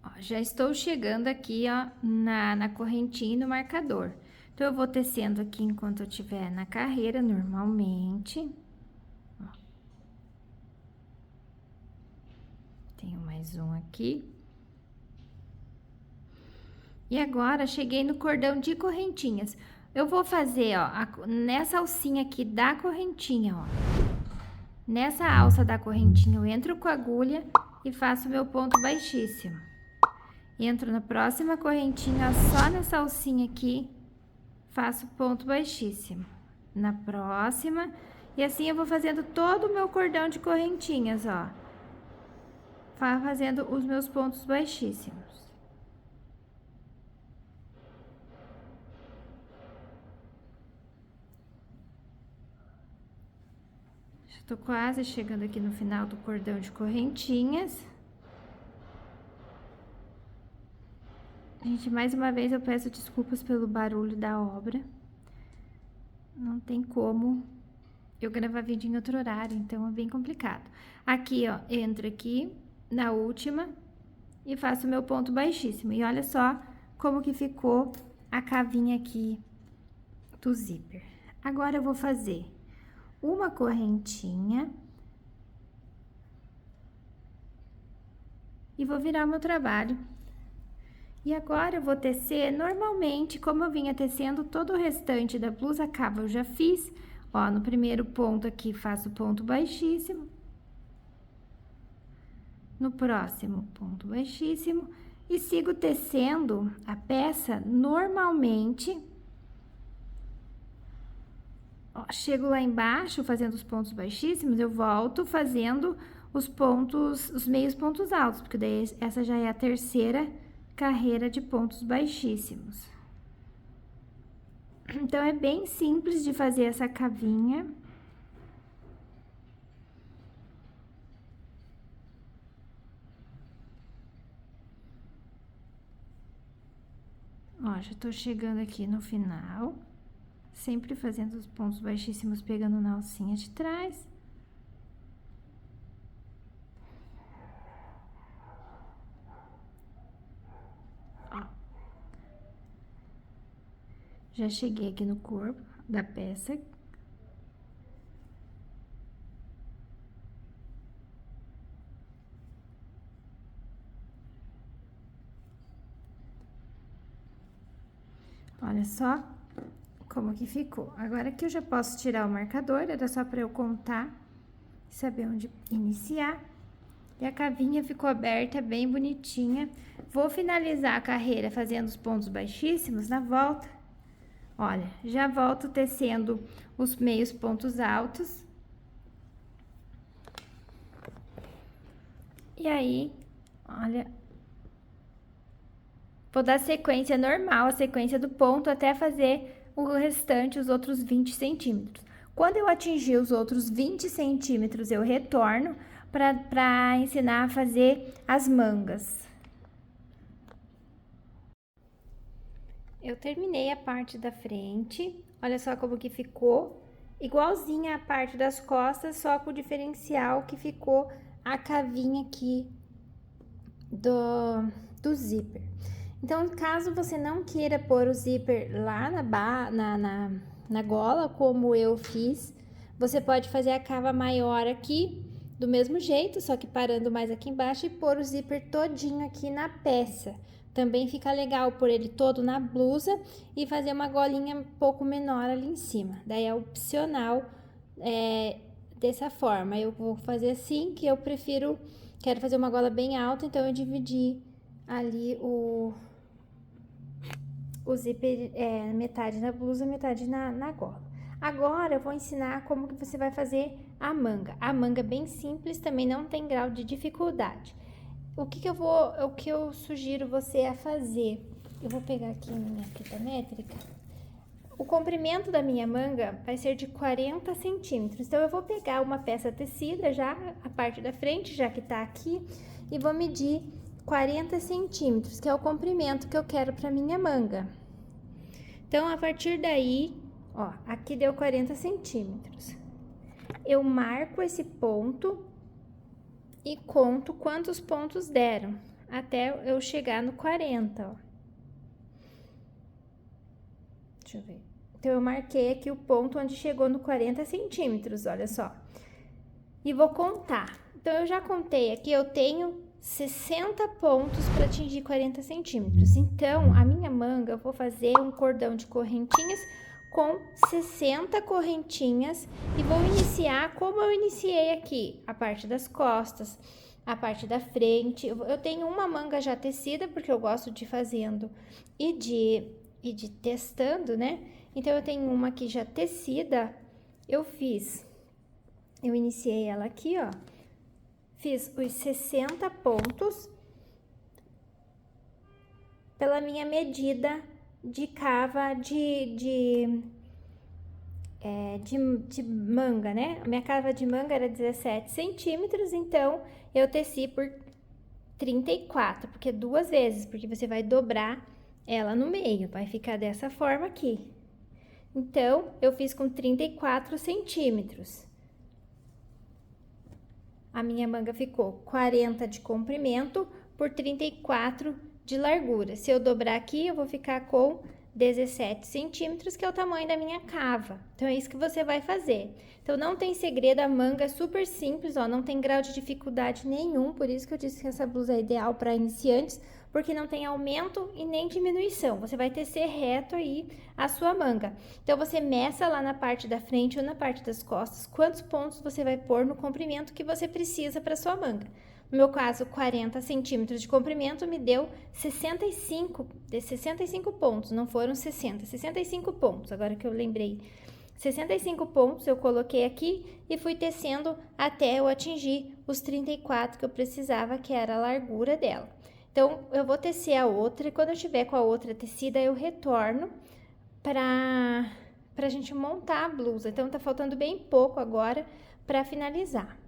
Ó, já estou chegando aqui, ó, na correntinha e no marcador. Então, eu vou tecendo aqui enquanto eu estiver na carreira, normalmente. Ó. Tenho mais um aqui. E agora, cheguei no cordão de correntinhas. Eu vou fazer, ó, nessa alcinha aqui da correntinha, ó. Nessa alça da correntinha, eu entro com a agulha e faço meu ponto baixíssimo. Entro na próxima correntinha, só nessa alcinha aqui, faço ponto baixíssimo. Na próxima, e assim eu vou fazendo todo o meu cordão de correntinhas, ó. Fazendo os meus pontos baixíssimos. Tô quase chegando aqui no final do cordão de correntinhas. Gente, mais uma vez eu peço desculpas pelo barulho da obra. Não tem como eu gravar vídeo em outro horário, então é bem complicado. Aqui, ó, entro aqui na última e faço meu ponto baixíssimo. E olha só como que ficou a cavinha aqui do zíper. Agora eu vou fazer uma correntinha e vou virar o meu trabalho. E agora eu vou tecer normalmente, como eu vinha tecendo todo o restante da blusa cava, eu já fiz, ó, no primeiro ponto aqui faço ponto baixíssimo. No próximo, ponto baixíssimo, e sigo tecendo a peça normalmente. Ó, chego lá embaixo fazendo os pontos baixíssimos, eu volto fazendo os pontos, os meios pontos altos, porque daí essa já é a terceira carreira de pontos baixíssimos. Então, é bem simples de fazer essa cavinha. Ó, já tô chegando aqui no final. Sempre fazendo os pontos baixíssimos, pegando na alcinha de trás. Ó. Já cheguei aqui no corpo da peça. Olha só como que ficou. Agora aqui eu já posso tirar o marcador, era só para eu contar e saber onde iniciar. E a cavinha ficou aberta, bem bonitinha. Vou finalizar a carreira fazendo os pontos baixíssimos na volta. Olha, já volto tecendo os meios pontos altos. E aí, olha, vou dar sequência normal, a sequência do ponto, até fazer o restante, os outros 20 centímetros. Quando eu atingir os outros 20 centímetros, eu retorno para ensinar a fazer as mangas. Eu terminei a parte da frente, olha só como que ficou, igualzinha a parte das costas, só com o diferencial que ficou a cavinha aqui do zíper. Então, caso você não queira pôr o zíper lá na gola, como eu fiz, você pode fazer a cava maior aqui, do mesmo jeito, só que parando mais aqui embaixo e pôr o zíper todinho aqui na peça. Também fica legal pôr ele todo na blusa e fazer uma golinha um pouco menor ali em cima. Daí é opcional dessa forma. Eu vou fazer assim, que eu prefiro, quero fazer uma gola bem alta, então eu dividi ali o zíper, metade na blusa, metade na gola. Agora, eu vou ensinar como que você vai fazer a manga. A manga é bem simples, também não tem grau de dificuldade. O que eu sugiro você a fazer? Eu vou pegar aqui a minha fita métrica. O comprimento da minha manga vai ser de 40 centímetros. Então, eu vou pegar uma peça tecida já, a parte da frente, já que tá aqui, e vou medir 40 centímetros, que é o comprimento que eu quero para minha manga. Então, a partir daí, ó, aqui deu 40 centímetros. Eu marco esse ponto e conto quantos pontos deram. até eu chegar no 40, ó. Deixa eu ver. Então, eu marquei aqui o ponto onde chegou no 40 centímetros, olha só. E vou contar. Então, eu já contei aqui, eu tenho 60 pontos para atingir 40 centímetros. Então, a minha manga, eu vou fazer um cordão de correntinhas com 60 correntinhas e vou iniciar como eu iniciei aqui, a parte das costas, a parte da frente. Eu tenho uma manga já tecida, porque eu gosto de ir fazendo e de testando, né? Então, eu tenho uma aqui já tecida, eu iniciei ela aqui, ó, fiz os 60 pontos pela minha medida de cava de manga, né? A minha cava de manga era 17 centímetros, então eu teci por 34, porque 2 vezes, porque você vai dobrar ela no meio, vai ficar dessa forma aqui. Então, eu fiz com 34 centímetros. A minha manga ficou 40 de comprimento por 34 de largura. Se eu dobrar aqui, eu vou ficar com 17 centímetros, que é o tamanho da minha cava. Então, é isso que você vai fazer. Então, não tem segredo, a manga é super simples, ó, não tem grau de dificuldade nenhum, por isso que eu disse que essa blusa é ideal para iniciantes, porque não tem aumento e nem diminuição. Você vai tecer reto aí a sua manga. Então, você meça lá na parte da frente ou na parte das costas, quantos pontos você vai pôr no comprimento que você precisa para sua manga. No meu caso, 40 centímetros de comprimento me deu 65 pontos, não foram 60, 65 pontos, agora que eu lembrei. 65 pontos eu coloquei aqui e fui tecendo até eu atingir os 34 que eu precisava, que era a largura dela. Então, eu vou tecer a outra e quando eu tiver com a outra tecida, eu retorno pra gente montar a blusa. Então, tá faltando bem pouco agora pra finalizar.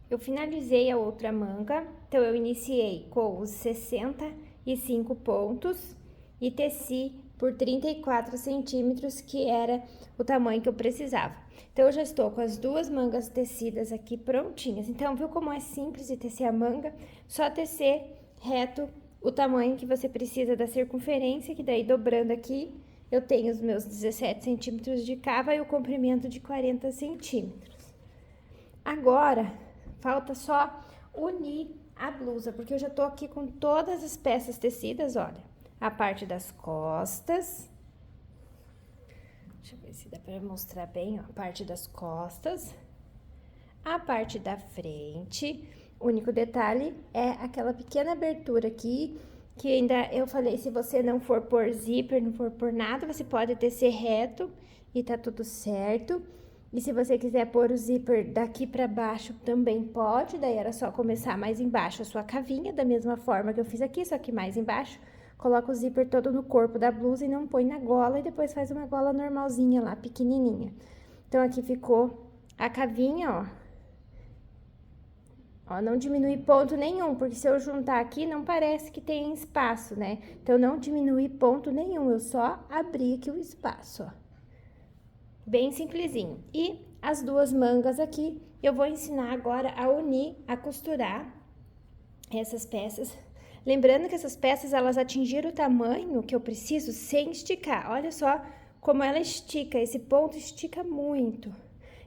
Eu finalizei a outra manga, então eu iniciei com os 65 pontos e teci por 34 centímetros, que era o tamanho que eu precisava. Então, eu já estou com as 2 mangas tecidas aqui prontinhas. Então, viu como é simples de tecer a manga? Só tecer reto o tamanho que você precisa da circunferência, que daí dobrando aqui, eu tenho os meus 17 centímetros de cava e o comprimento de 40 centímetros. Agora, falta só unir a blusa, porque eu já tô aqui com todas as peças tecidas, olha. A parte das costas. Deixa eu ver se dá pra mostrar bem, ó. A parte das costas. A parte da frente. O único detalhe é aquela pequena abertura aqui, que ainda eu falei, se você não for por zíper, não for por nada, você pode tecer reto e tá tudo certo. E se você quiser pôr o zíper daqui pra baixo, também pode, daí era só começar mais embaixo a sua cavinha, da mesma forma que eu fiz aqui, só que mais embaixo. Coloca o zíper todo no corpo da blusa e não põe na gola, e depois faz uma gola normalzinha lá, pequenininha. Então, aqui ficou a cavinha, ó. Ó, não diminui ponto nenhum, porque se eu juntar aqui, não parece que tem espaço, né? Então, não diminui ponto nenhum, eu só abri aqui o espaço, ó. Bem simplesinho. E as 2 mangas aqui, eu vou ensinar agora a unir, a costurar essas peças. Lembrando que essas peças, elas atingiram o tamanho que eu preciso sem esticar. Olha só como ela estica, esse ponto estica muito.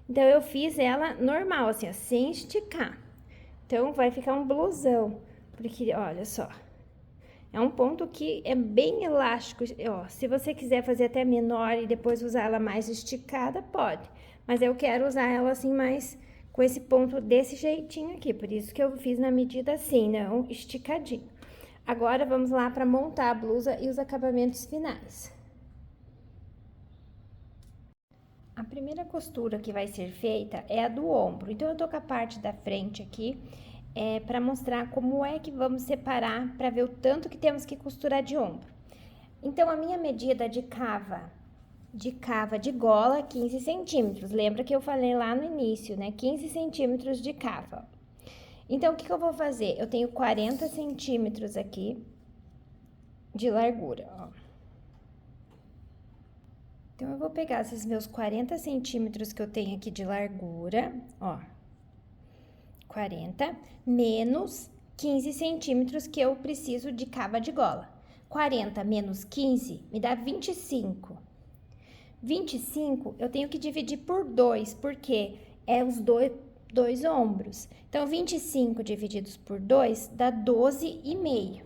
Então, eu fiz ela normal, assim, ó, sem esticar. Então, vai ficar um blusão, porque, olha só, é um ponto que é bem elástico, ó, se você quiser fazer até menor e depois usar ela mais esticada, pode. Mas eu quero usar ela assim mais com esse ponto desse jeitinho aqui, por isso que eu fiz na medida assim, não esticadinho. Agora, vamos lá para montar a blusa e os acabamentos finais. A primeira costura que vai ser feita é a do ombro. Então, eu tô com a parte da frente aqui, para mostrar como é que vamos separar, para ver o tanto que temos que costurar de ombro. Então, a minha medida de cava de gola, 15 centímetros. Lembra que eu falei lá no início, né? 15 centímetros de cava. Então, o que eu vou fazer? Eu tenho 40 centímetros aqui de largura, ó. Então, eu vou pegar esses meus 40 centímetros que eu tenho aqui de largura, ó. 40 menos 15 centímetros que eu preciso de cava de gola. 40 menos 15 me dá 25. 25 eu tenho que dividir por 2, porque é os dois ombros. Então, 25 divididos por 2 dá 12,5.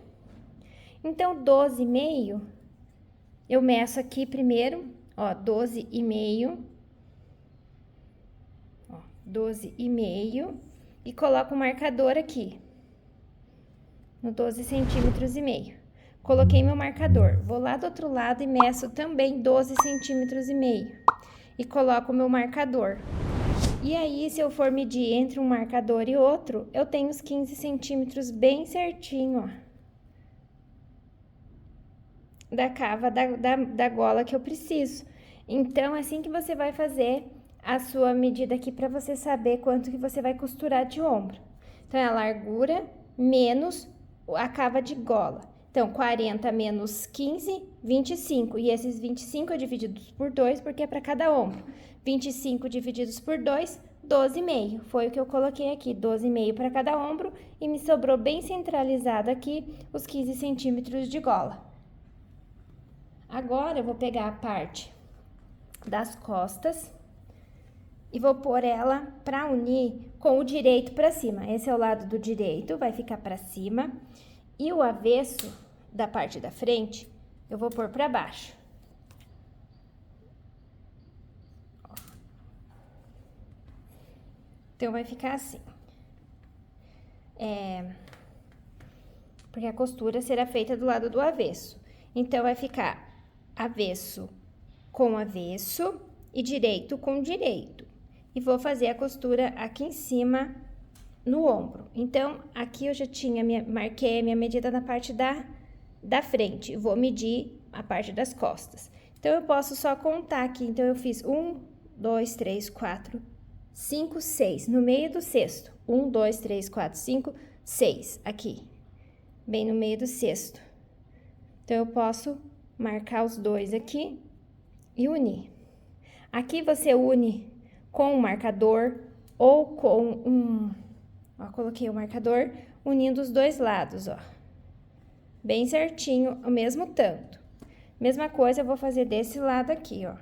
Então, 12,5, eu meço aqui primeiro, ó, 12,5. Ó, 12,5 e coloco o marcador aqui, no 12 centímetros e meio. Coloquei meu marcador, vou lá do outro lado e meço também 12 centímetros e meio. E coloco o meu marcador. E aí, se eu for medir entre um marcador e outro, eu tenho os 15 centímetros bem certinho, ó, da cava da gola que eu preciso. Então, é assim que você vai fazer a sua medida aqui para você saber quanto que você vai costurar de ombro. Então, é a largura menos a cava de gola. Então, 40 menos 15, 25. E esses 25 é divididos por 2, porque é para cada ombro. 25 divididos por 2, 12,5. Foi o que eu coloquei aqui, 12,5 para cada ombro. E me sobrou bem centralizado aqui os 15 centímetros de gola. Agora, eu vou pegar a parte das costas e vou pôr ela para unir com o direito para cima. Esse é o lado do direito, vai ficar para cima. E o avesso da parte da frente, eu vou pôr para baixo. Então, vai ficar assim. Porque a costura será feita do lado do avesso. Então, vai ficar avesso com avesso e direito com direito. E vou fazer a costura aqui em cima no ombro. Então, aqui eu já marquei a minha medida na parte da frente. Vou medir a parte das costas. Então, eu posso só contar aqui. Então, eu fiz 1, 2, 3, 4, 5, 6. No meio do cesto. 1, 2, 3, 4, 5, 6. Aqui. Bem no meio do cesto. Então, eu posso marcar os dois aqui e unir. Aqui você une com um marcador ou com ó, coloquei o marcador unindo os dois lados, ó. Bem certinho, o mesmo tanto. Mesma coisa eu vou fazer desse lado aqui, ó.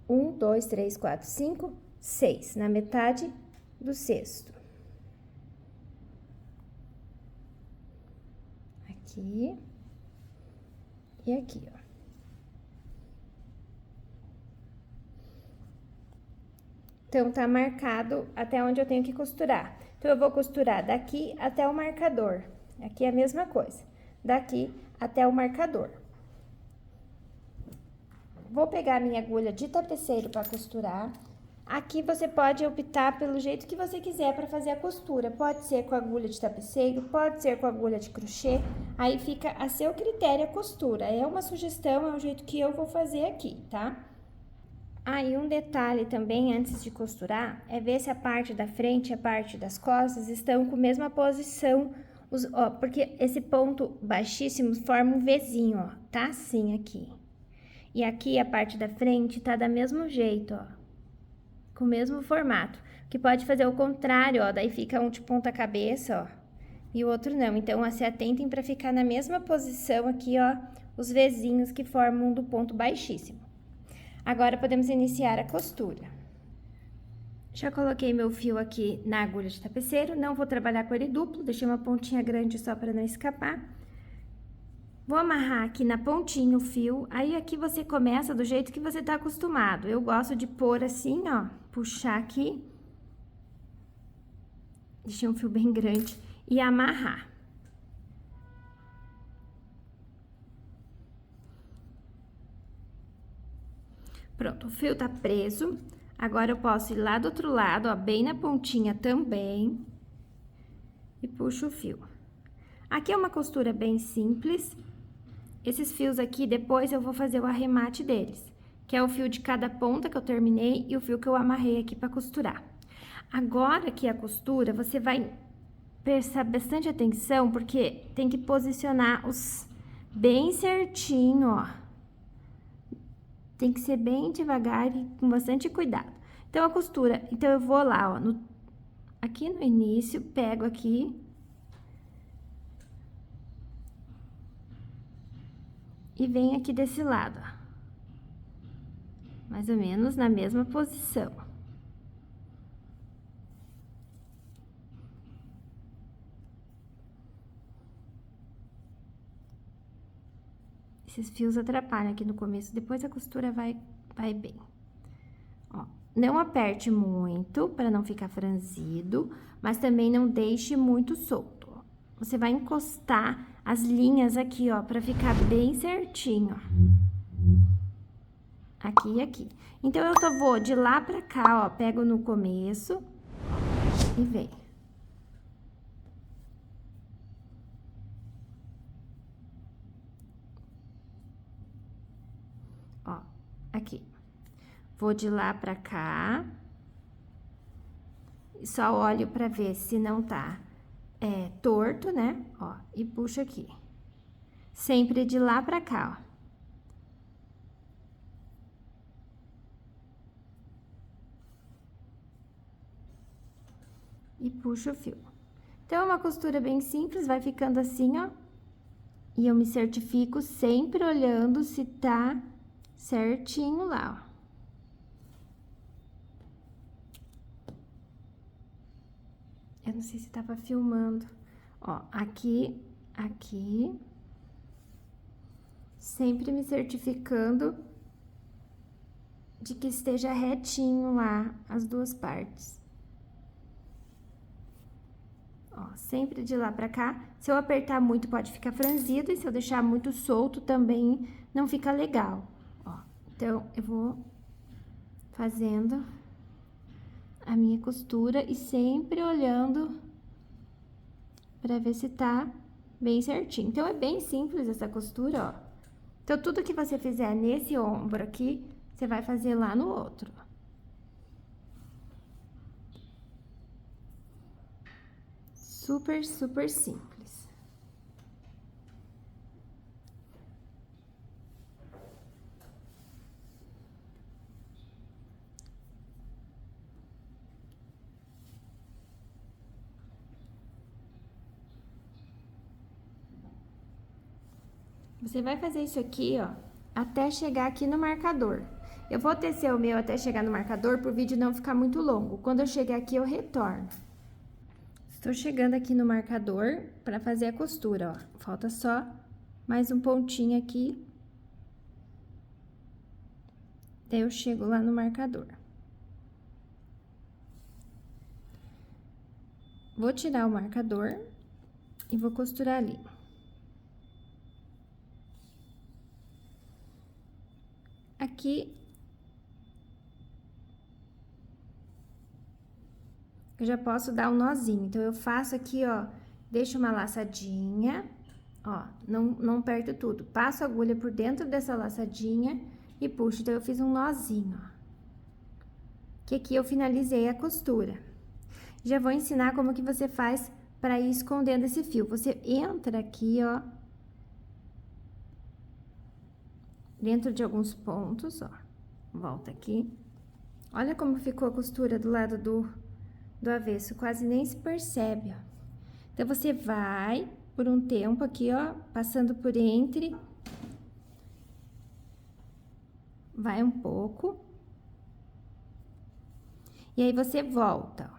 1, 2, 3, 4, 5, 6, na metade do cesto. Aqui. E aqui, ó. Então, tá marcado até onde eu tenho que costurar. Então, eu vou costurar daqui até o marcador. Aqui é a mesma coisa. Daqui até o marcador. Vou pegar a minha agulha de tapeceiro para costurar. Aqui você pode optar pelo jeito que você quiser para fazer a costura. Pode ser com agulha de tapeceiro, pode ser com agulha de crochê. Aí fica a seu critério a costura. É uma sugestão, é o jeito que eu vou fazer aqui, tá? E um detalhe também antes de costurar é ver se a parte da frente e a parte das costas estão com a mesma posição, ó, porque esse ponto baixíssimo forma um Vzinho, ó, tá assim aqui. E aqui a parte da frente tá do mesmo jeito, ó, com o mesmo formato. Que pode fazer o contrário, ó, daí fica um de ponta cabeça, ó, e o outro não. Então, se atentem para ficar na mesma posição aqui, ó, os Vzinhos que formam do ponto baixíssimo. Agora, podemos iniciar a costura. Já coloquei meu fio aqui na agulha de tapeceiro, não vou trabalhar com ele duplo, deixei uma pontinha grande só para não escapar. Vou amarrar aqui na pontinha o fio, aí aqui você começa do jeito que você tá acostumado. Eu gosto de pôr assim, ó, puxar aqui. Deixei um fio bem grande e amarrar. Pronto, o fio tá preso. Agora, eu posso ir lá do outro lado, ó, bem na pontinha também. E puxo o fio. Aqui é uma costura bem simples. Esses fios aqui, depois eu vou fazer o arremate deles. Que é o fio de cada ponta que eu terminei e o fio que eu amarrei aqui pra costurar. Agora que a costura, você vai prestar bastante atenção, porque tem que posicionar os bem certinho, ó. Tem que ser bem devagar e com bastante cuidado. Então, a costura, então eu vou lá, ó, aqui no início, pego aqui e venho aqui desse lado, ó. Mais ou menos na mesma posição. Esses fios atrapalham aqui no começo, depois a costura vai bem. Ó, não aperte muito para não ficar franzido, mas também não deixe muito solto. Ó. Você vai encostar as linhas aqui, ó, para ficar bem certinho, ó. Aqui e aqui. Então, eu vou de lá pra cá, ó, pego no começo e venho. Ó, aqui. Vou de lá pra cá. Só olho pra ver se não tá torto, né? Ó, e puxo aqui. Sempre de lá pra cá, ó. E puxo o fio. Então, é uma costura bem simples, vai ficando assim, ó. E eu me certifico sempre olhando se tá certinho lá, ó. Eu não sei se tava filmando. Ó, aqui, aqui. Sempre me certificando de que esteja retinho lá as duas partes. Ó, sempre de lá pra cá. Se eu apertar muito, pode ficar franzido. E se eu deixar muito solto, também não fica legal. Ó, então, eu vou fazendo a minha costura e sempre olhando pra ver se tá bem certinho. Então, é bem simples essa costura, ó. Então, tudo que você fizer nesse ombro aqui, você vai fazer lá no outro. Super, super simples. Você vai fazer isso aqui, ó, até chegar aqui no marcador. Eu vou tecer o meu até chegar no marcador, pro vídeo não ficar muito longo. Quando eu chegar aqui, eu retorno. Estou chegando aqui no marcador para fazer a costura, ó. Falta só mais um pontinho aqui. Daí eu chego lá no marcador. Vou tirar o marcador e vou costurar ali. Aqui, eu já posso dar um nozinho. Então, eu faço aqui, ó, deixo uma laçadinha, ó, não aperto tudo. Passo a agulha por dentro dessa laçadinha e puxo. Então, eu fiz um nozinho, ó. Que aqui eu finalizei a costura. Já vou ensinar como que você faz para ir escondendo esse fio. Você entra aqui, ó, dentro de alguns pontos, ó. Volta aqui. Olha como ficou a costura do lado do avesso, quase nem se percebe, ó. Então, você vai por um tempo aqui, ó, passando por entre. Vai um pouco. E aí, você volta, ó.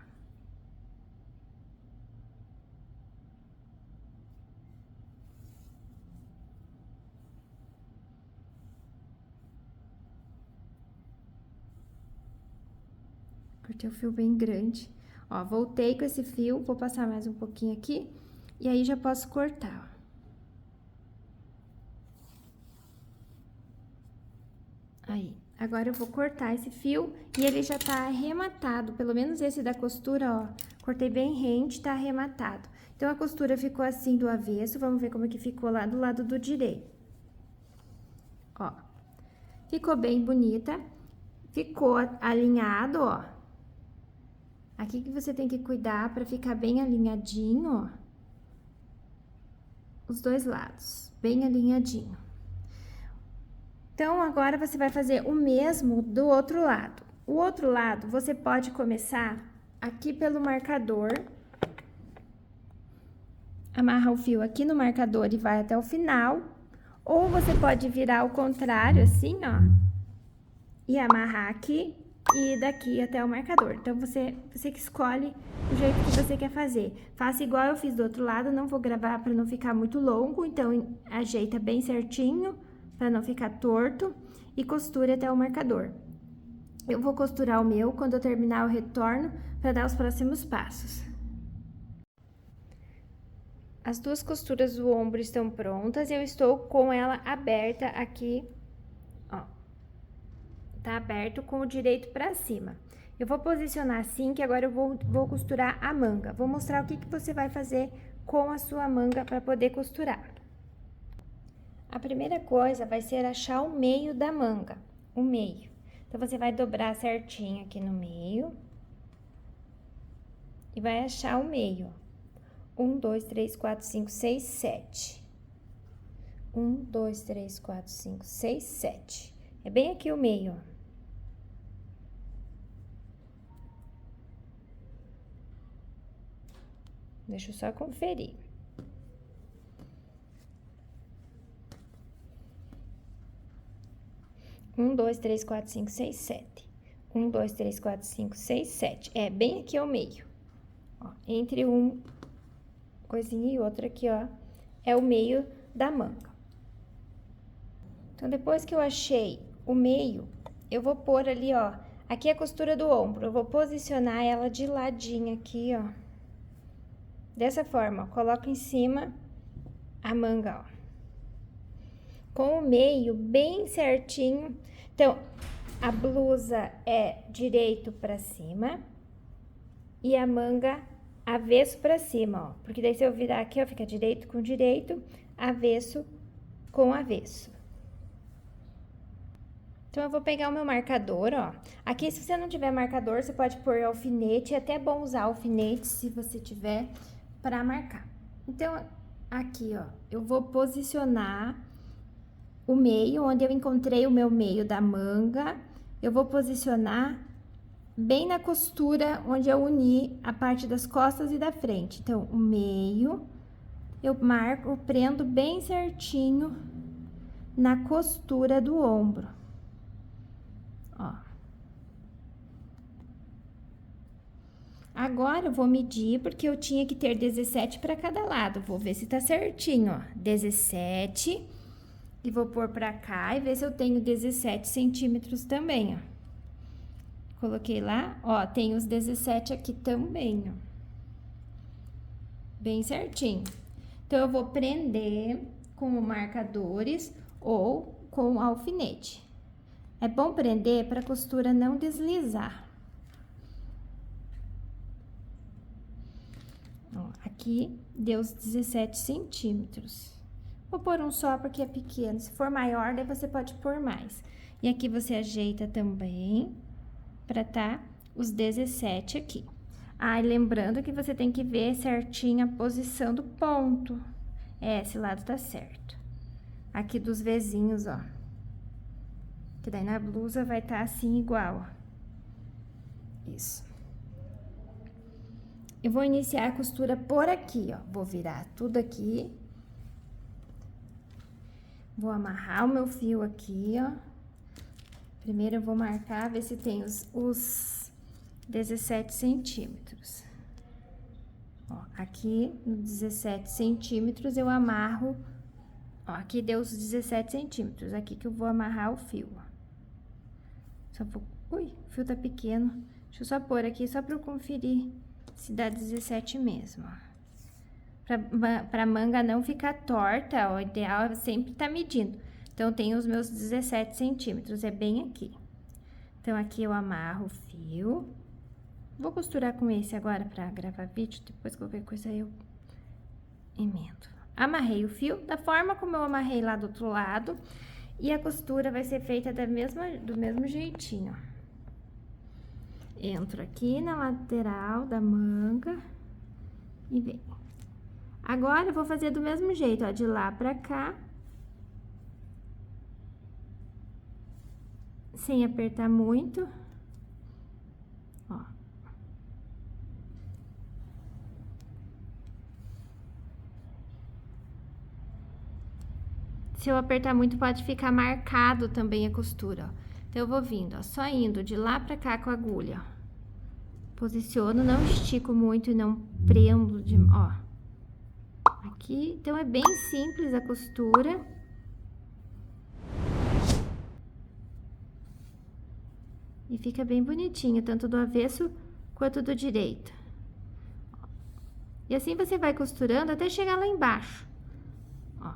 Cortei o fio bem grande. Ó, voltei com esse fio, vou passar mais um pouquinho aqui, e aí já posso cortar, ó. Aí, agora eu vou cortar esse fio e ele já tá arrematado, pelo menos esse da costura, ó. Cortei bem rente, tá arrematado. Então, a costura ficou assim do avesso, vamos ver como é que ficou lá do lado do direito. Ó, ficou bem bonita, ficou alinhado, ó. Aqui que você tem que cuidar pra ficar bem alinhadinho, ó. Os dois lados, bem alinhadinho. Então, agora você vai fazer o mesmo do outro lado. O outro lado, você pode começar aqui pelo marcador. Amarra o fio aqui no marcador e vai até o final. Ou você pode virar ao contrário, assim, ó. E amarrar aqui e daqui até o marcador. Então, você que escolhe o jeito que você quer fazer. Faça igual eu fiz do outro lado, não vou gravar para não ficar muito longo. Então, ajeita bem certinho, para não ficar torto. E costure até o marcador. Eu vou costurar o meu, quando eu terminar eu retorno para dar os próximos passos. As duas costuras do ombro estão prontas, eu estou com ela aberta aqui, ó. Tá aberto com o direito pra cima. Eu vou posicionar assim, que agora eu vou costurar a manga. Vou mostrar o que você vai fazer com a sua manga para poder costurar. A primeira coisa vai ser achar o meio da manga, o meio. Então, você vai dobrar certinho aqui no meio. E vai achar o meio, ó. 1, 2, 3, 4, 5, 6, 7. 1, 2, 3, 4, 5, 6, 7. É bem aqui o meio, ó. Deixa eu só conferir. Um, dois, três, quatro, cinco, seis, 7. 1, 2, 3, 4, 5, 6, 7. É bem aqui o meio. Ó, entre um coisinha e outra aqui, ó, é o meio da manga. Então, depois que eu achei o meio, eu vou pôr ali, ó, aqui é a costura do ombro, eu vou posicionar ela de ladinho aqui, ó. Dessa forma, ó, coloco em cima a manga, ó. Com o meio bem certinho. Então, a blusa é direito pra cima e a manga avesso pra cima, ó. Porque daí se eu virar aqui, ó, fica direito com direito, avesso com avesso. Então, eu vou pegar o meu marcador, ó. Aqui, se você não tiver marcador, você pode pôr alfinete. É até bom usar alfinete, se você tiver, pra marcar. Então, aqui, ó, eu vou posicionar o meio, onde eu encontrei o meu meio da manga. Eu vou posicionar bem na costura onde eu uni a parte das costas e da frente. Então, o meio, eu marco, prendo bem certinho na costura do ombro. Ó. Agora, eu vou medir, porque eu tinha que ter 17 para cada lado. Vou ver se tá certinho, ó. 17, e vou pôr pra cá e ver se eu tenho 17 centímetros também, ó. Coloquei lá, ó, tem os 17 aqui também, ó. Bem certinho. Então, eu vou prender com marcadores ou com alfinete. É bom prender para a costura não deslizar. Ó, aqui deu os 17 centímetros. Vou pôr um só porque é pequeno. Se for maior, daí você pode pôr mais. E aqui você ajeita também para tá os 17 aqui. Ah, e lembrando que você tem que ver certinho a posição do ponto. É, esse lado tá certo. Aqui dos vezinhos, ó. Que daí na blusa vai tá assim igual, ó. Isso. Eu vou iniciar a costura por aqui, ó. Vou virar tudo aqui. Vou amarrar o meu fio aqui, ó. Primeiro eu vou marcar, ver se tem os 17 centímetros. Ó, aqui no 17 centímetros eu amarro, ó, aqui deu os 17 centímetros, aqui que eu vou amarrar o fio, ó. Só vou, ui, o fio tá pequeno, deixa eu só pôr aqui, só pra eu conferir se dá 17 mesmo, ó. Pra manga não ficar torta, o ideal é sempre tá medindo. Então, tem os meus 17 centímetros, é bem aqui. Então, aqui eu amarro o fio. Vou costurar com esse agora pra gravar vídeo, depois qualquer coisa eu emendo. Amarrei o fio da forma como eu amarrei lá do outro lado. E a costura vai ser feita do mesmo jeitinho, ó. Entro aqui na lateral da manga e venho. Agora, eu vou fazer do mesmo jeito, ó, de lá pra cá. Sem apertar muito. Ó. se eu apertar muito, pode ficar marcado também a costura, ó. Então, eu vou vindo, ó, só indo de lá pra cá com a agulha, ó. Posiciono, não estico muito e não prendo, ó. Aqui, então, é bem simples a costura. E fica bem bonitinho, tanto do avesso quanto do direito. E assim você vai costurando até chegar lá embaixo. Ó,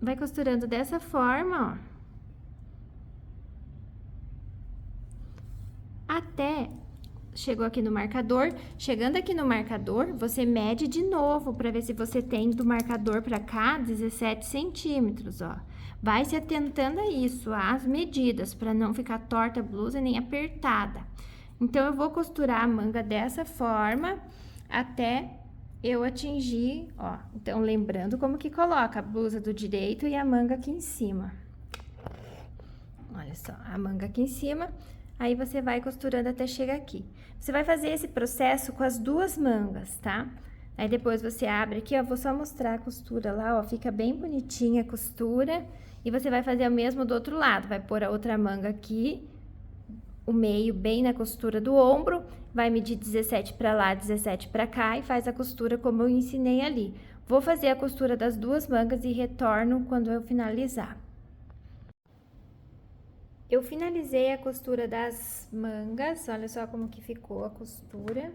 vai costurando dessa forma, ó. Até chegou aqui no marcador. Chegando aqui no marcador, você mede de novo para ver se você tem do marcador para cá 17 centímetros, ó. Vai se atentando a isso, às medidas, para não ficar torta a blusa nem apertada. Então, eu vou costurar a manga dessa forma até eu atingir, ó. Então, lembrando como que coloca a blusa do direito e a manga aqui em cima. Olha só, a manga aqui em cima, aí você vai costurando até chegar aqui. Você vai fazer esse processo com as duas mangas, tá? Aí depois você abre aqui, ó, vou só mostrar a costura lá, ó, fica bem bonitinha a costura. E você vai fazer o mesmo do outro lado, vai pôr a outra manga aqui, o meio bem na costura do ombro, vai medir 17 pra lá, 17 pra cá e faz a costura como eu ensinei ali. Vou fazer a costura das duas mangas e retorno quando eu finalizar. Eu finalizei a costura das mangas, olha só como que ficou a costura.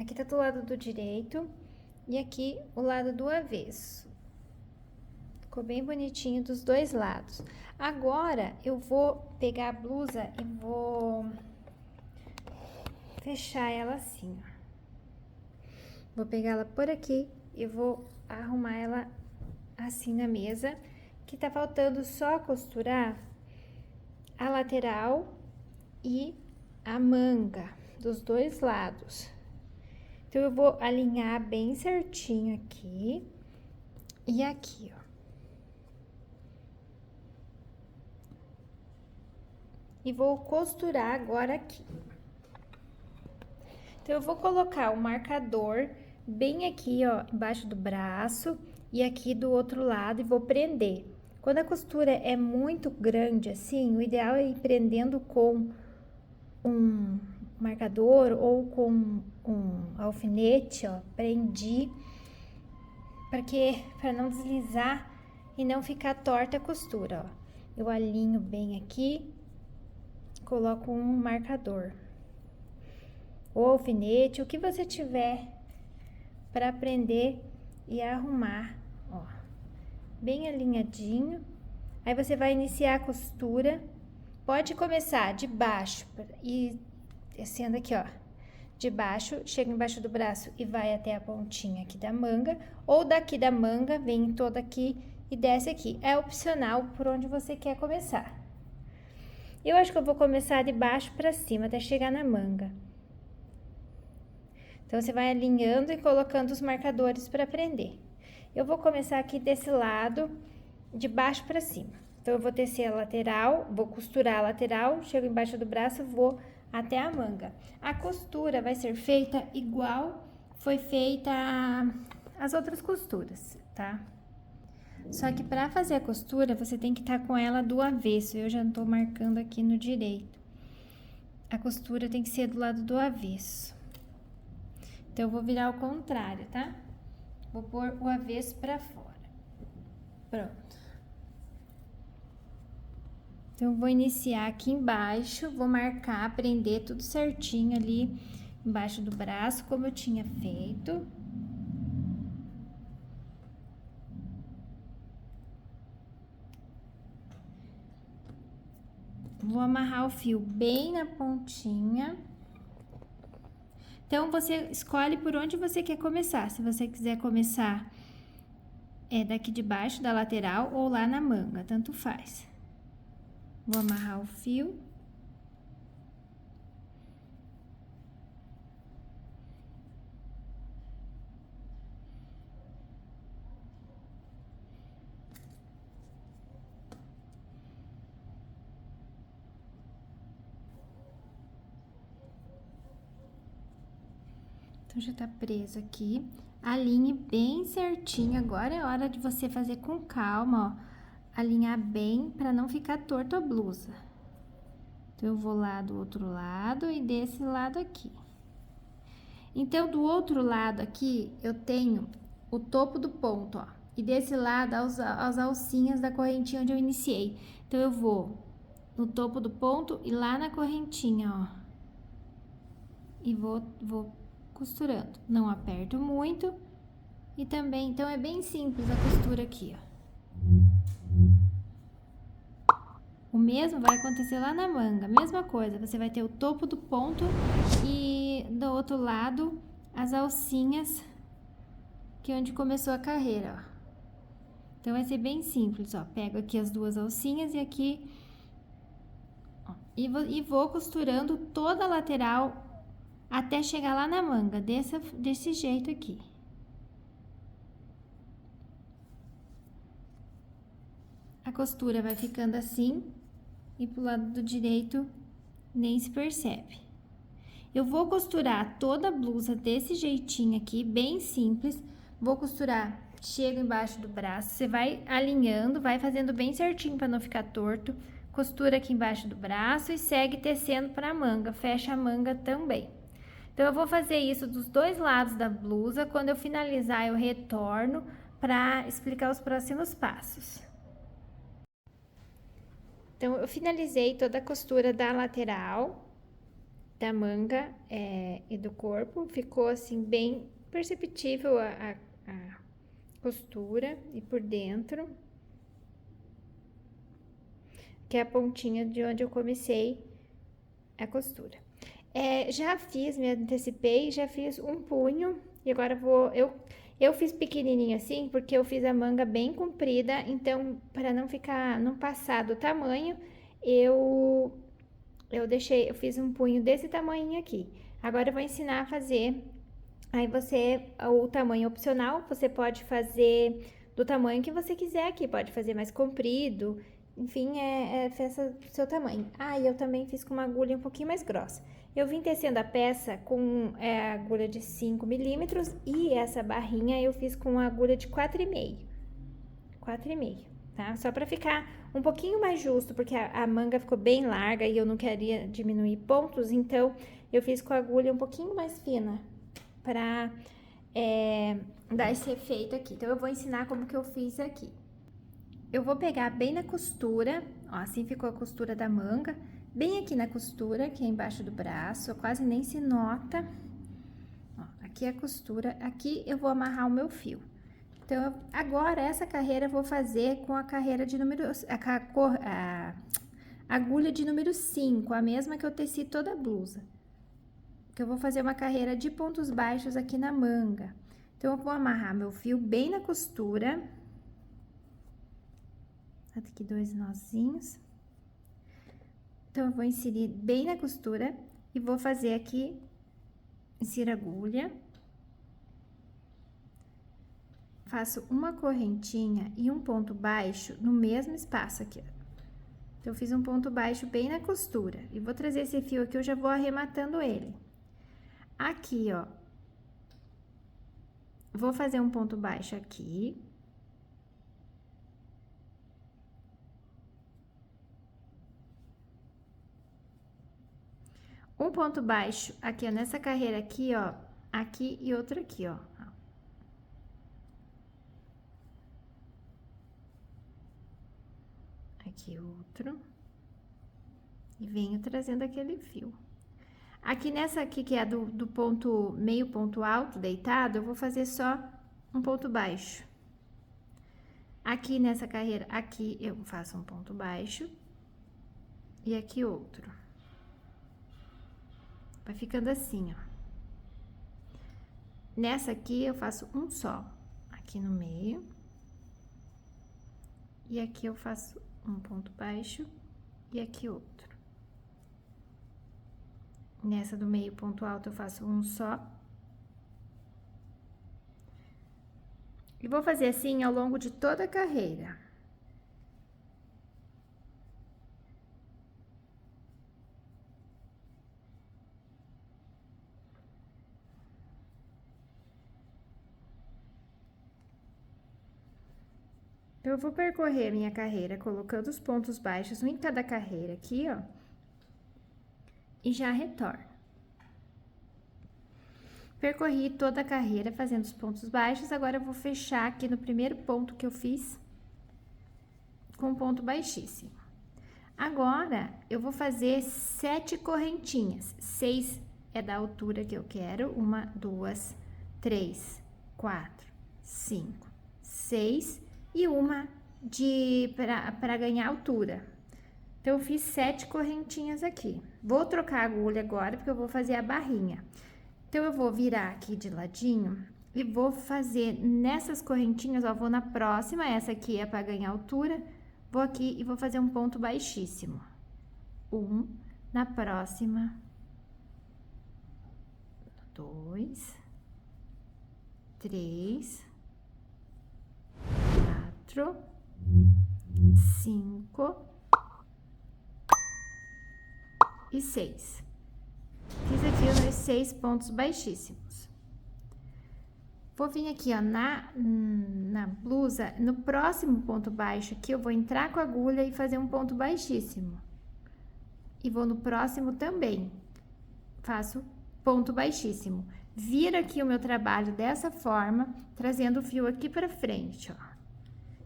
Aqui tá do lado do direito e aqui o lado do avesso. Ficou bem bonitinho dos dois lados. Agora, eu vou pegar a blusa e vou fechar ela assim, ó. Vou pegar ela por aqui e vou arrumar ela assim na mesa, que tá faltando só costurar a lateral e a manga dos dois lados. Então, eu vou alinhar bem certinho aqui e aqui, ó. E vou costurar agora aqui. Então, eu vou colocar o marcador bem aqui, ó, embaixo do braço e aqui do outro lado e vou prender. Quando a costura é muito grande assim, o ideal é ir prendendo com um marcador ou com um alfinete, ó, prendi, para não deslizar e não ficar torta a costura, ó. Eu alinho bem aqui, coloco um marcador, ou alfinete, o que você tiver para prender e arrumar, ó, bem alinhadinho. Aí você vai iniciar a costura, pode começar de baixo e descendo aqui, ó, de baixo, chega embaixo do braço e vai até a pontinha aqui da manga, ou daqui da manga, vem toda aqui e desce aqui. É opcional por onde você quer começar. Eu acho que eu vou começar de baixo para cima, até chegar na manga. Então, você vai alinhando e colocando os marcadores para prender. Eu vou começar aqui desse lado, de baixo para cima. Então, eu vou tecer a lateral, vou costurar a lateral, chego embaixo do braço, vou até a manga. A costura vai ser feita igual foi feita as outras costuras, tá? Só que para fazer a costura, você tem que estar com ela do avesso. Eu já tô marcando aqui no direito. A costura tem que ser do lado do avesso. Então, eu vou virar ao contrário, tá? Vou pôr o avesso pra fora. Pronto. Então, eu vou iniciar aqui embaixo, vou marcar, prender tudo certinho ali embaixo do braço, como eu tinha feito. Vou amarrar o fio bem na pontinha. Então, você escolhe por onde você quer começar. Se você quiser começar daqui de baixo, da lateral, ou lá na manga, tanto faz. Vou amarrar o fio. Então, já tá preso aqui. Alinhe bem certinho. Agora é hora de você fazer com calma, ó. Alinhar bem pra não ficar torto a blusa. Então, eu vou lá do outro lado e desse lado aqui. Então, do outro lado aqui, eu tenho o topo do ponto, ó. E desse lado, as alcinhas da correntinha onde eu iniciei. Então, eu vou no topo do ponto e lá na correntinha, ó. E vou costurando. Não aperto muito. E também, então, é bem simples a costura aqui, ó. O mesmo vai acontecer lá na manga, mesma coisa. Você vai ter o topo do ponto e do outro lado as alcinhas, que é onde começou a carreira, ó. Então, vai ser bem simples, ó. Pego aqui as duas alcinhas e aqui, ó, e vou costurando toda a lateral até chegar lá na manga, desse jeito aqui. A costura vai ficando assim e pro lado do direito nem se percebe. Eu vou costurar toda a blusa desse jeitinho aqui, bem simples. Vou costurar, chego embaixo do braço, você vai alinhando, vai fazendo bem certinho para não ficar torto. Costura aqui embaixo do braço e segue tecendo para a manga, fecha a manga também. Então, eu vou fazer isso dos dois lados da blusa. Quando eu finalizar, eu retorno para explicar os próximos passos. Então, eu finalizei toda a costura da lateral, da manga e do corpo. Ficou assim, bem perceptível a costura e por dentro. Que é a pontinha de onde eu comecei a costura. Já fiz, me antecipei, já fiz um punho. E agora eu fiz pequenininho assim, porque eu fiz a manga bem comprida, então, para não passar do tamanho, eu fiz um punho desse tamanho aqui. Agora eu vou ensinar a fazer, o tamanho opcional, você pode fazer do tamanho que você quiser aqui, pode fazer mais comprido, enfim, fecha do seu tamanho. E eu também fiz com uma agulha um pouquinho mais grossa. Eu vim tecendo a peça com a agulha de 5 milímetros e essa barrinha eu fiz com a agulha de 4,5. 4,5, tá? Só pra ficar um pouquinho mais justo, porque a manga ficou bem larga e eu não queria diminuir pontos, então eu fiz com a agulha um pouquinho mais fina pra dar esse efeito aqui. Então, eu vou ensinar como que eu fiz aqui. Eu vou pegar bem na costura, ó, assim ficou a costura da manga, bem aqui na costura, que é embaixo do braço, quase nem se nota. Ó, aqui é a costura, aqui eu vou amarrar o meu fio. Então, agora, essa carreira eu vou fazer com a carreira de número... a agulha de número 5, a mesma que eu teci toda a blusa. Que eu vou fazer uma carreira de pontos baixos aqui na manga. Então, eu vou amarrar meu fio bem na costura. Aqui 2 nozinhos. Então, eu vou inserir bem na costura e vou fazer aqui, insiro a agulha. Faço uma correntinha e um ponto baixo no mesmo espaço aqui, ó. Então, eu fiz um ponto baixo bem na costura. E vou trazer esse fio aqui, eu já vou arrematando ele. Aqui, ó. Vou fazer um ponto baixo aqui. Um ponto baixo aqui, ó, nessa carreira aqui, ó. Aqui e outro aqui, ó. Aqui outro. E venho trazendo aquele fio. Aqui nessa aqui, que é do ponto, meio ponto alto, deitado, eu vou fazer só um ponto baixo. Aqui nessa carreira, aqui eu faço um ponto baixo. E aqui outro. Vai ficando assim, ó. Nessa aqui, eu faço um só. Aqui no meio. E aqui eu faço um ponto baixo e aqui outro. Nessa do meio ponto alto, eu faço um só. E vou fazer assim ao longo de toda a carreira. Então, eu vou percorrer a minha carreira colocando os pontos baixos, um em cada carreira aqui, ó. E já retorno. Percorri toda a carreira fazendo os pontos baixos, agora eu vou fechar aqui no primeiro ponto que eu fiz com ponto baixíssimo. Agora, eu vou fazer 7 correntinhas, 6 é da altura que eu quero, 1, 2, 3, 4, 5, 6 e uma para ganhar altura. Então, eu fiz 7 correntinhas aqui. Vou trocar a agulha agora, porque eu vou fazer a barrinha. Então, eu vou virar aqui de ladinho e vou fazer nessas correntinhas, ó, vou na próxima, essa aqui é para ganhar altura, vou aqui e vou fazer um ponto baixíssimo. Na próxima, 2, 3, 4, 5 e 6. Fiz aqui os meus 6 pontos baixíssimos. Vou vir aqui, ó, na blusa, no próximo ponto baixo aqui, eu vou entrar com a agulha e fazer um ponto baixíssimo. E vou no próximo também, faço ponto baixíssimo. Vira aqui o meu trabalho dessa forma, trazendo o fio aqui pra frente, ó.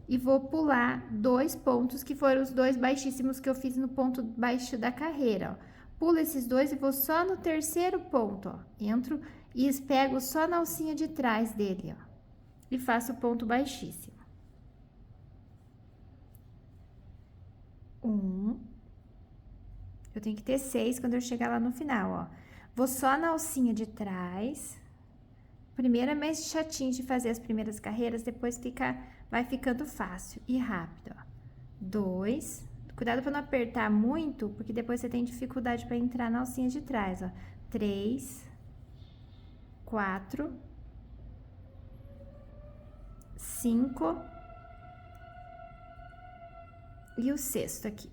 E vou pular 2 pontos, que foram os 2 baixíssimos que eu fiz no ponto baixo da carreira, ó. Pulo esses 2 e vou só no terceiro ponto, ó. Entro e pego só na alcinha de trás dele, ó. E faço ponto baixíssimo. 1. Eu tenho que ter 6 quando eu chegar lá no final, ó. Vou só na alcinha de trás. Primeiro é mais chatinho de fazer as primeiras carreiras, depois vai ficando fácil e rápido, ó. 2. Cuidado para não apertar muito, porque depois você tem dificuldade para entrar na alcinha de trás, ó. 3, 4, 5 e o sexto aqui.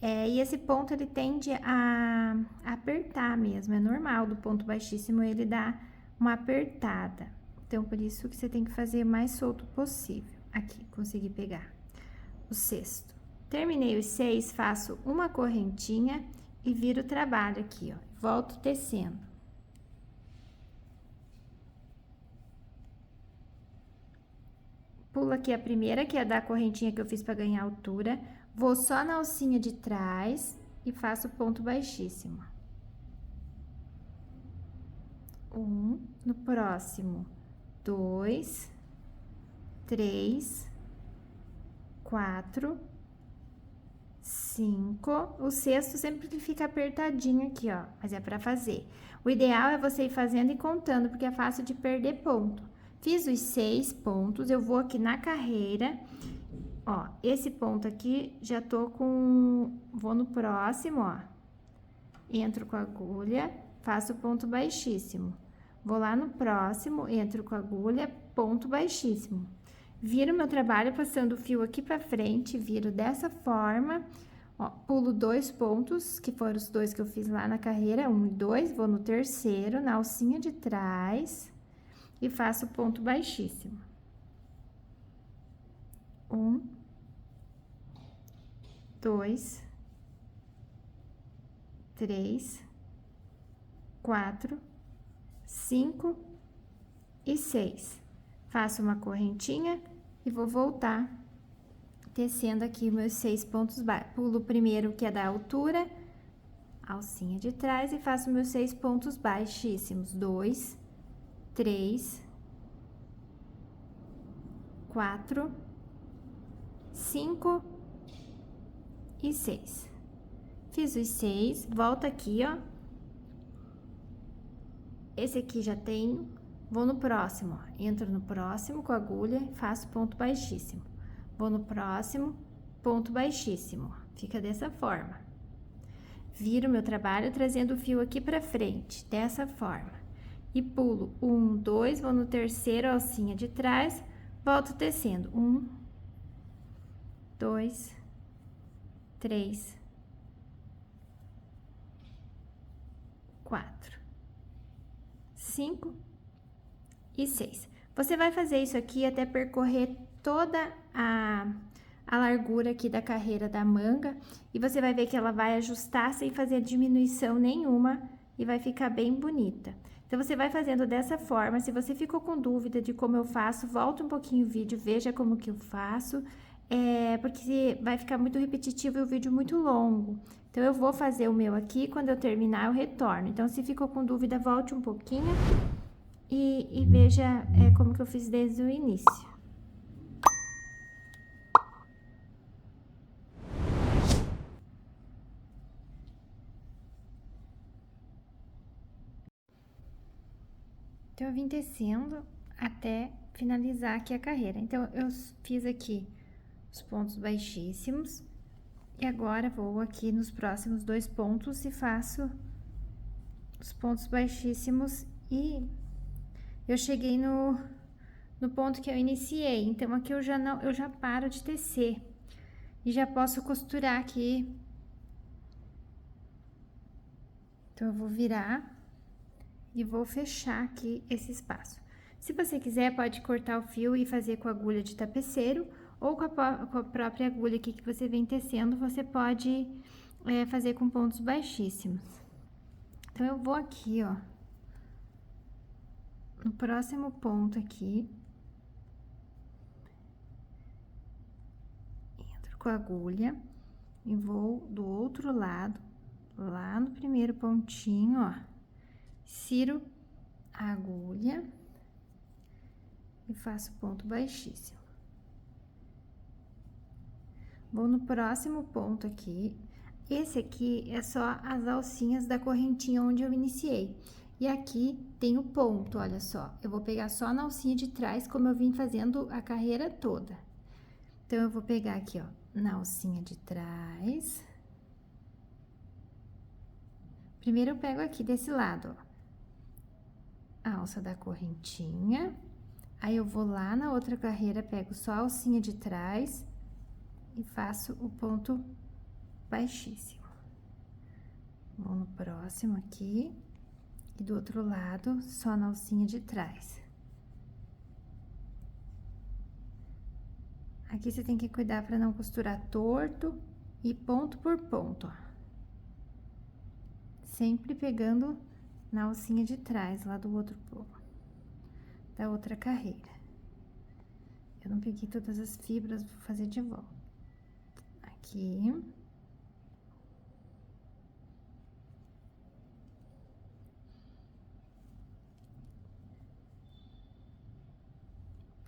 E esse ponto, ele tende a apertar mesmo, é normal do ponto baixíssimo ele dá uma apertada. Então, por isso que você tem que fazer o mais solto possível. Aqui, consegui pegar o sexto. Terminei os 6, faço uma correntinha e viro o trabalho aqui, ó. Volto tecendo. Pulo aqui a primeira, que é da correntinha que eu fiz para ganhar altura. Vou só na alcinha de trás e faço ponto baixíssimo. 1, no próximo, 2, 3, 4, 5. O sexto sempre fica apertadinho aqui, ó, mas é pra fazer. O ideal é você ir fazendo e contando, porque é fácil de perder ponto. Fiz os 6 pontos, eu vou aqui na carreira, ó, esse ponto aqui já tô com... Vou no próximo, ó, entro com a agulha, faço ponto baixíssimo. Vou lá no próximo, entro com a agulha, ponto baixíssimo. Viro meu trabalho passando o fio aqui pra frente, viro dessa forma, ó, pulo 2 pontos, que foram os 2 que eu fiz lá na carreira, 1 e 2, vou no terceiro, na alcinha de trás, e faço ponto baixíssimo. 1, 2, 3, 4, 5 e 6. Faço uma correntinha e vou voltar tecendo aqui meus 6 pontos baixos. Pulo o primeiro, que é da altura, alcinha de trás, e faço meus 6 pontos baixíssimos. 2, 3, 4, 5 e 6. Fiz os 6, volto aqui, ó. Esse aqui já tenho, vou no próximo, ó. Entro no próximo com a agulha, faço ponto baixíssimo. Vou no próximo, ponto baixíssimo, ó. Fica dessa forma. Viro meu trabalho trazendo o fio aqui pra frente, dessa forma. E pulo 1, 2, vou no terceiro, alcinha de trás, volto tecendo. 1, 2, 3, 4, 5 e 6. Você vai fazer isso aqui até percorrer toda a largura aqui da carreira da manga, e você vai ver que ela vai ajustar sem fazer diminuição nenhuma e vai ficar bem bonita. Então, você vai fazendo dessa forma. Se você ficou com dúvida de como eu faço, volta um pouquinho o vídeo, veja como que eu faço, porque vai ficar muito repetitivo e o vídeo muito longo. Então, eu vou fazer o meu aqui, quando eu terminar eu retorno. Então, se ficou com dúvida, volte um pouquinho e veja como que eu fiz desde o início. Então, eu vim tecendo até finalizar aqui a carreira. Então, eu fiz aqui os pontos baixíssimos. E agora, vou aqui nos próximos 2 pontos e faço os pontos baixíssimos. E eu cheguei no ponto que eu iniciei. Então, aqui eu já paro de tecer. E já posso costurar aqui. Então, eu vou virar e vou fechar aqui esse espaço. Se você quiser, pode cortar o fio e fazer com a agulha de tapeceiro, ou com a própria agulha aqui que você vem tecendo, você pode fazer com pontos baixíssimos. Então, eu vou aqui, ó, no próximo ponto aqui, entro com a agulha e vou do outro lado, lá no primeiro pontinho, ó. Ciro a agulha e faço ponto baixíssimo. Vou no próximo ponto aqui. Esse aqui é só as alcinhas da correntinha onde eu iniciei. E aqui tem o ponto, olha só. Eu vou pegar só na alcinha de trás, como eu vim fazendo a carreira toda. Então, eu vou pegar aqui, ó, na alcinha de trás. Primeiro, eu pego aqui desse lado, ó, a alça da correntinha, aí eu vou lá na outra carreira, pego só a alcinha de trás e faço o ponto baixíssimo. Vou no próximo aqui, e do outro lado, só na alcinha de trás. Aqui você tem que cuidar para não costurar torto e ponto por ponto, ó. Sempre pegando na alcinha de trás, lá do outro ponto, da outra carreira. Eu não peguei todas as fibras, vou fazer de volta. Aqui.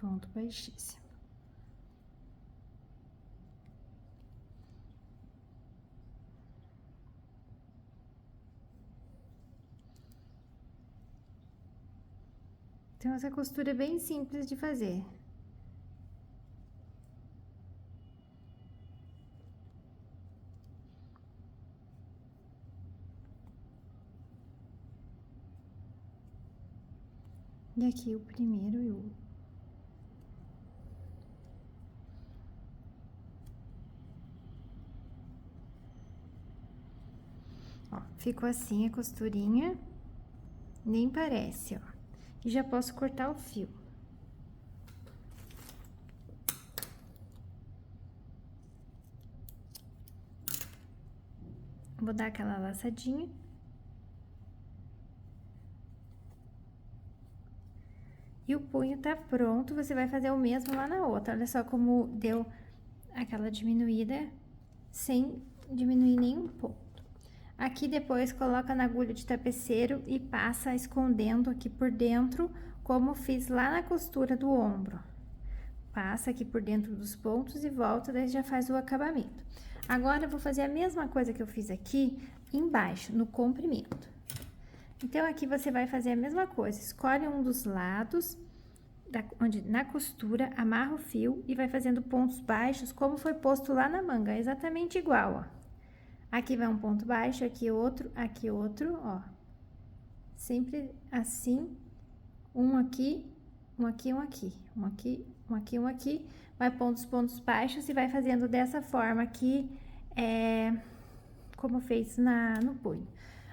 Ponto baixíssimo. Então, essa costura é bem simples de fazer. E aqui o primeiro e o... Ó, ficou assim a costurinha, nem parece, ó. E já posso cortar o fio. Vou dar aquela laçadinha. E o punho tá pronto, você vai fazer o mesmo lá na outra. Olha só como deu aquela diminuída, sem diminuir nenhum ponto. Aqui depois coloca na agulha de tapeceiro e passa escondendo aqui por dentro, como fiz lá na costura do ombro. Passa aqui por dentro dos pontos e volta, daí já faz o acabamento. Agora, eu vou fazer a mesma coisa que eu fiz aqui embaixo, no comprimento. Então, aqui você vai fazer a mesma coisa, escolhe um dos lados, onde na costura, amarra o fio e vai fazendo pontos baixos, como foi posto lá na manga, exatamente igual, ó. Aqui vai um ponto baixo, aqui outro, ó. Sempre assim, um aqui, um aqui, um aqui, um aqui, um aqui, um aqui. Vai pondo os pontos baixos e vai fazendo dessa forma aqui, como fez no punho.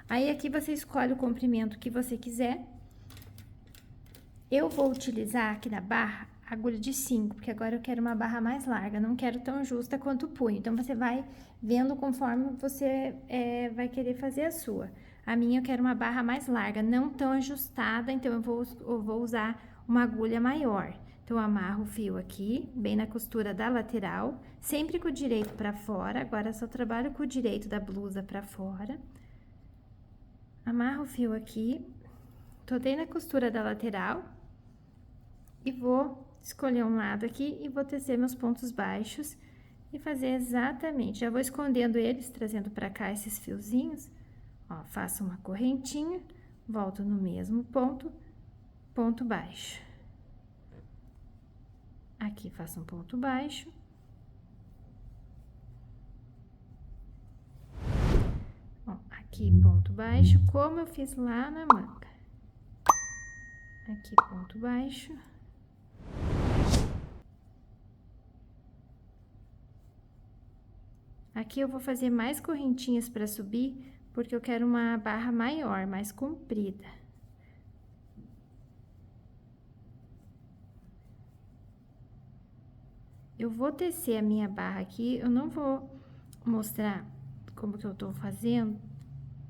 Aí, aqui você escolhe o comprimento que você quiser. Eu vou utilizar aqui na barra agulha de 5, porque agora eu quero uma barra mais larga, não quero tão justa quanto o punho. Então, você vai vendo conforme você vai querer fazer a sua. A minha eu quero uma barra mais larga, não tão ajustada, então eu vou usar uma agulha maior. Então, eu amarro o fio aqui, bem na costura da lateral, sempre com o direito pra fora, agora só trabalho com o direito da blusa pra fora. Amarro o fio aqui, tô bem na costura da lateral e vou escolher um lado aqui e vou tecer meus pontos baixos e fazer exatamente. Já vou escondendo eles, trazendo pra cá esses fiozinhos, ó, faço uma correntinha, volto no mesmo ponto, ponto baixo. Aqui faço um ponto baixo. Ó, aqui ponto baixo, como eu fiz lá na manga. Aqui ponto baixo. Aqui eu vou fazer mais correntinhas para subir, porque eu quero uma barra maior, mais comprida. Eu vou tecer a minha barra aqui, eu não vou mostrar como que eu tô fazendo,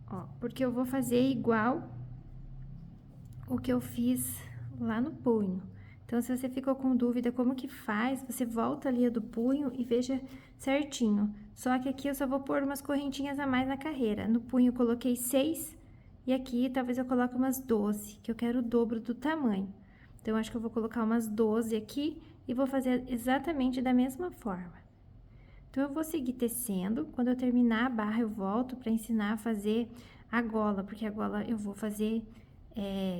ó, porque eu vou fazer igual o que eu fiz lá no punho. Então, se você ficou com dúvida como que faz, você volta ali a do punho e veja certinho. Só que aqui eu só vou pôr umas correntinhas a mais na carreira. No punho eu coloquei 6 e aqui talvez eu coloque umas 12, que eu quero o dobro do tamanho. Então, eu acho que eu vou colocar umas 12 aqui e vou fazer exatamente da mesma forma. Então, eu vou seguir tecendo. Quando eu terminar a barra, eu volto para ensinar a fazer a gola, porque a gola eu vou fazer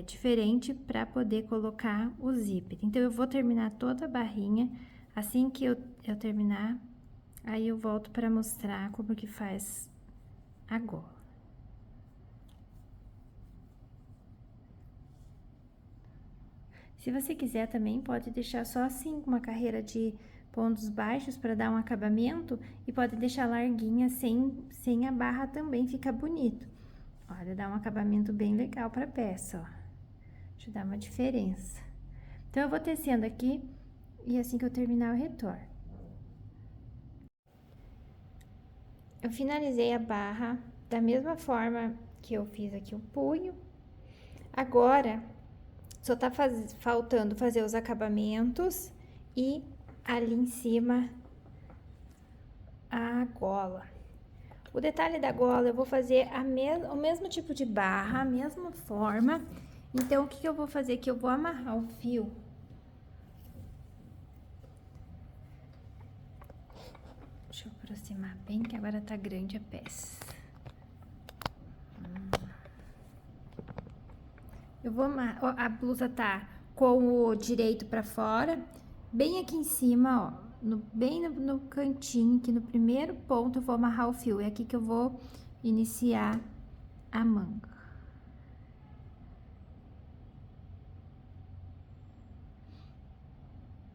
diferente para poder colocar o zíper. Então, eu vou terminar toda a barrinha. Assim que eu terminar, aí eu volto para mostrar como que faz a gola. Se você quiser também, pode deixar só assim, uma carreira de pontos baixos para dar um acabamento e pode deixar larguinha sem a barra também, fica bonito. Olha, dá um acabamento bem legal para a peça, ó. Deixa eu dar uma diferença. Então, eu vou tecendo aqui e assim que eu terminar, eu retorno. Eu finalizei a barra da mesma forma que eu fiz aqui o punho. Agora, só tá faltando fazer os acabamentos e ali em cima a gola. O detalhe da gola, eu vou fazer o mesmo tipo de barra, a mesma forma. Então, o que eu vou fazer aqui? Eu vou amarrar o fio. Deixa eu aproximar bem, que agora tá grande a peça. Eu vou amarrar, a blusa tá com o direito pra fora, bem aqui em cima, ó. Bem no cantinho, aqui no primeiro ponto, eu vou amarrar o fio. É aqui que eu vou iniciar a manga.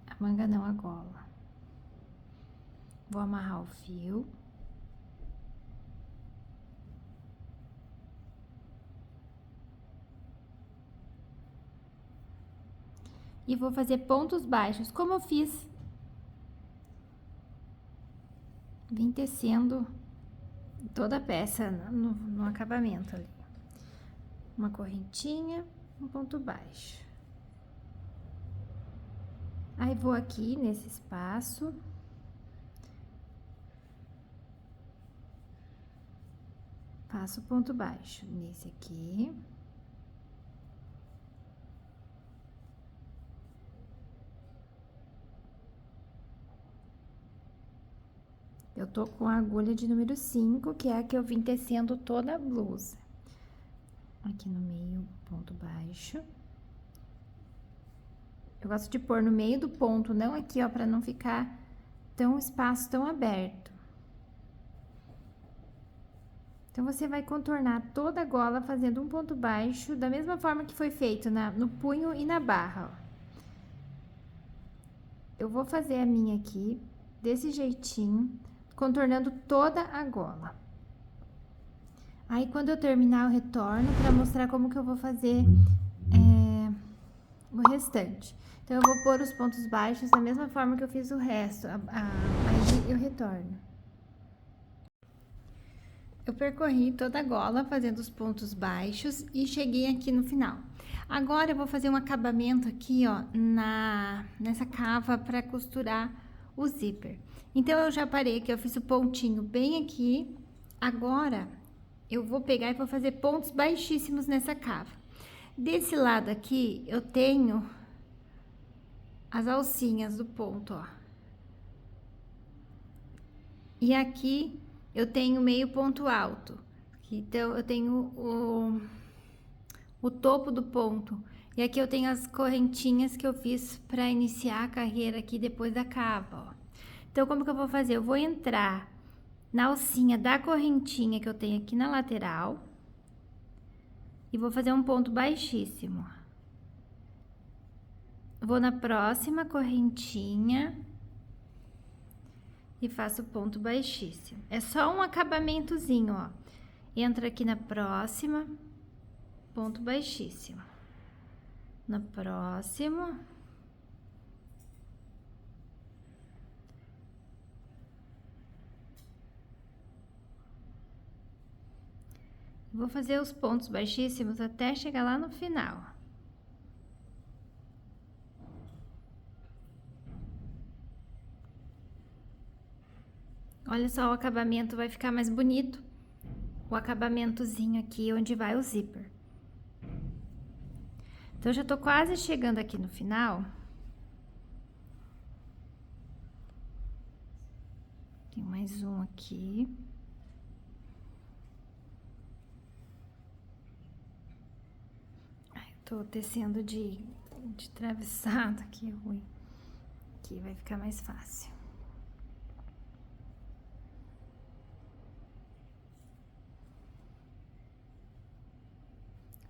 A manga não, a gola. Vou amarrar o fio. E vou fazer pontos baixos, como eu fiz. Vim tecendo toda a peça no acabamento ali. Uma correntinha, um ponto baixo. Aí, vou aqui nesse espaço. Faço ponto baixo nesse aqui. Eu tô com a agulha de número 5, que é a que eu vim tecendo toda a blusa. Aqui no meio, ponto baixo. Eu gosto de pôr no meio do ponto, não aqui, ó, pra não ficar espaço tão aberto. Então, você vai contornar toda a gola fazendo um ponto baixo, da mesma forma que foi feito no punho e na barra, ó. Eu vou fazer a minha aqui, desse jeitinho, contornando toda a gola. Aí, quando eu terminar, eu retorno pra mostrar como que eu vou fazer o restante. Então, eu vou pôr os pontos baixos da mesma forma que eu fiz o resto, aí eu retorno. Eu percorri toda a gola fazendo os pontos baixos e cheguei aqui no final. Agora, eu vou fazer um acabamento aqui, ó, nessa cava para costurar o zíper. Então, eu já parei aqui, eu fiz o pontinho bem aqui. Agora, eu vou pegar e vou fazer pontos baixíssimos nessa cava. Desse lado aqui, eu tenho as alcinhas do ponto, ó. E aqui eu tenho meio ponto alto. Então, eu tenho o topo do ponto. E aqui eu tenho as correntinhas que eu fiz para iniciar a carreira aqui depois da cava, ó. Então, como que eu vou fazer? Eu vou entrar na alcinha da correntinha que eu tenho aqui na lateral. E vou fazer um ponto baixíssimo. Vou na próxima correntinha e faço ponto baixíssimo. É só um acabamentozinho, ó. Entra aqui na próxima, ponto baixíssimo. Na próxima. Vou fazer os pontos baixíssimos até chegar lá no final. Olha só, o acabamento vai ficar mais bonito. O acabamentozinho aqui onde vai o zíper. Então, eu já tô quase chegando aqui no final. Tem mais um aqui. Tô tecendo de travessado aqui, ruim. Aqui vai ficar mais fácil.